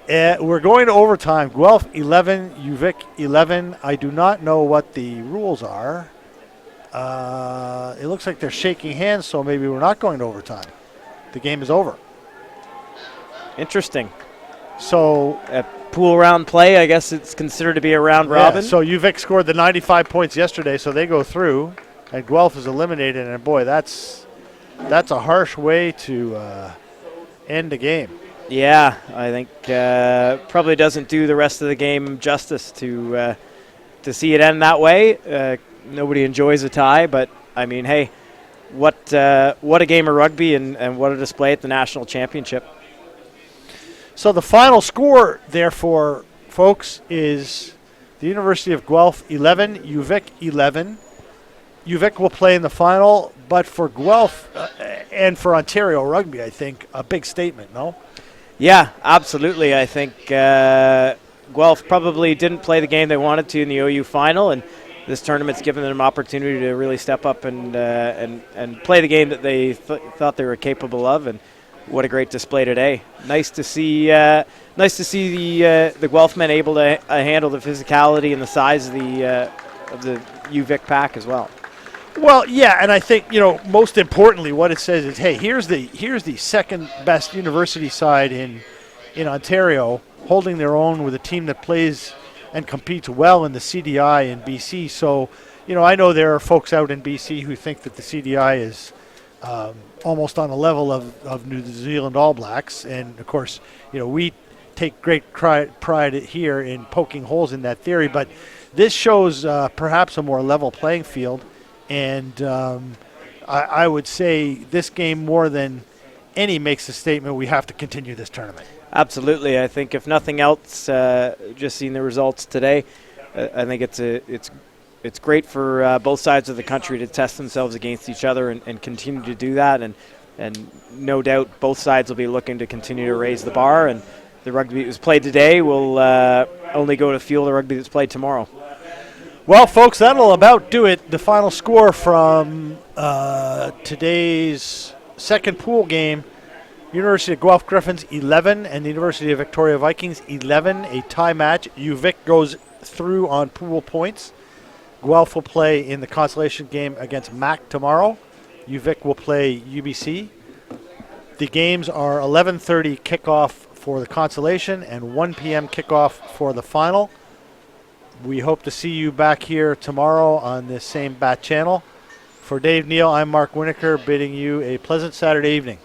we're going to overtime. Guelph 11, UVic 11. I do not know what the rules are. It looks like they're shaking hands, so maybe we're not going to overtime. The game is over. Interesting. So pool round play, I guess it's considered to be a round robin. So UVic scored the 95 points yesterday, so they go through, and Guelph is eliminated. And boy, that's a harsh way to end the game. Yeah, I think probably doesn't do the rest of the game justice to see it end that way. Nobody enjoys a tie, but I mean, hey, what a game of rugby and what a display at the national championship. So the final score, therefore, folks, is the University of Guelph 11, UVic 11. UVic will play in the final, but for Guelph and for Ontario rugby, I think, a big statement, no? Yeah, absolutely. I think Guelph probably didn't play the game they wanted to in the OU final, and this tournament's given them an opportunity to really step up and play the game that they thought they were capable of. And what a great display today! Nice to see the Guelph men able to handle the physicality and the size of the UVic pack as well. Well, yeah, and I think most importantly, what it says is, hey, here's the second best university side in Ontario, holding their own with a team that plays and competes well in the CDI in BC. So, I know there are folks out in BC who think that the CDI is almost on the level of New Zealand All Blacks. And, of course, we take great pride here in poking holes in that theory. But this shows perhaps a more level playing field. And I would say this game more than any makes a statement we have to continue this tournament. Absolutely. I think if nothing else, just seeing the results today, I think it's great for both sides of the country to test themselves against each other and continue to do that. And no doubt both sides will be looking to continue to raise the bar. And the rugby that was played today will only go to fuel the rugby that's played tomorrow. Well, folks, that'll about do it. The final score from today's second pool game, University of Guelph Griffins 11 and the University of Victoria Vikings 11, a tie match. UVic goes through on pool points. Guelph will play in the consolation game against MAC tomorrow. UVic will play UBC. The games are 11:30 kickoff for the consolation and 1 p.m. kickoff for the final. We hope to see you back here tomorrow on this same Bat channel. For Dave Neal, I'm Mark Winokur, bidding you a pleasant Saturday evening.